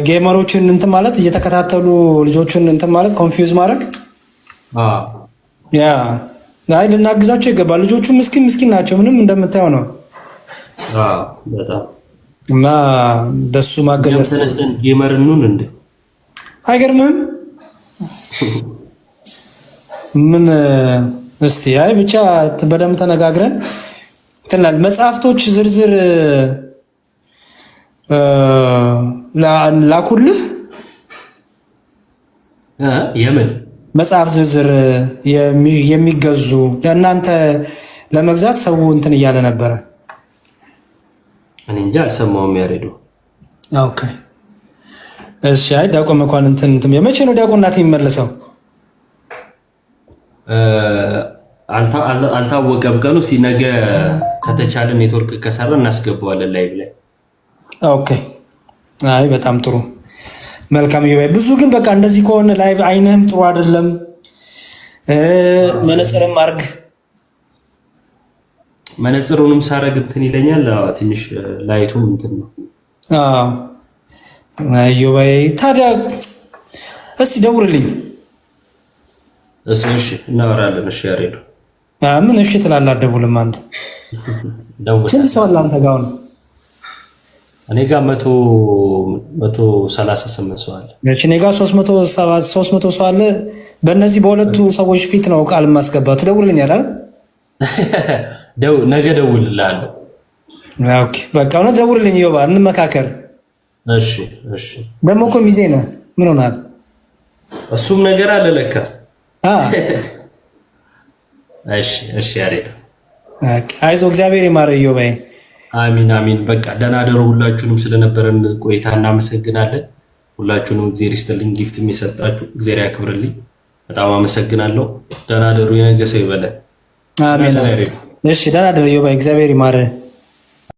ጌመሮችን እንትን ማለት እየተከታተሉ ልጆቹን እንትን ማለት ኮንፊውዝ ማድረግ አይ ልናግዛቸው ይገባል። ልጆቹ ምስኪን ናቸው። ምንም እንደምታየው ነው። በጣም እና ደሱ ማገዝ ጌመር እንሁን እንዴ? አይገርምህም? ምን እስቲ አይ ብቻ በደምብ ተነጋግረን ትላል። መጽሐፍቶች ዝርዝር ላኩልህ። የምን መጽሐፍ ዝርዝር የሚገዙ ለእናንተ ለመግዛት ሰው እንትን እያለ ነበረ። እኔ እንጃ አልሰማሁም። ያሬዱ ኦኬ እሺ። አይ ዲያቆን መኳንንት እንትን የመቼ ነው ዲያቆናት የሚመለሰው? አልታወቀም ቀኑ። ነገ ከተቻለ ኔትወርክ ከሰራ እናስገባዋለን ላይቭ ላይ። ኦኬ አይ በጣም ጥሩ መልካም ይባይ። ብዙ ግን በቃ እንደዚህ ከሆነ ላይቭ አይነህም ጥሩ አይደለም። መነጽርም አርግ። መነጽሩንም ሳረግ እንትን ይለኛል ትንሽ ላይቱም እንትን ነው። አይ ይባይ ታዲያ እስቲ ደውልልኝ። እሺ እናወራለን። እሺ ያሬዱ ምን እሺ ትላለህ? አትደውልም አንተ? ስንት ሰው አለ አንተ ጋር ነው? እኔ ጋር 138 ሰው አለ። እኔ ጋር 300 ሰው አለ። በእነዚህ በሁለቱ ሰዎች ፊት ነው ቃል ማስገባ። ትደውልልኛለህ? ነገ ደውልልሃለሁ። ኦኬ በቃ ነው ደውልልኝ። ዮባ እንመካከር። እሺ ደግሞ እኮ ሚዜ ነህ። ምን ሆናል? እሱም ነገር አለ ለካ። እሺ ያሬድ አይዞህ፣ እግዚአብሔር ይማረህ ዮባዬ። አሚን። በቃ ደህና ደሩ። ሁላችሁንም ስለነበረን ቆይታ እናመሰግናለን። ሁላችሁንም እግዚአብሔር ይስጥልኝ። ጊፍትም የሰጣችሁ እግዚአብሔር ያክብርልኝ። በጣም አመሰግናለሁ። ደህና ደሩ። የነገ ሰው ይበለን። አሜን። እሺ ደህና ደሩ ዮባዬ። እግዚአብሔር ይማረህ።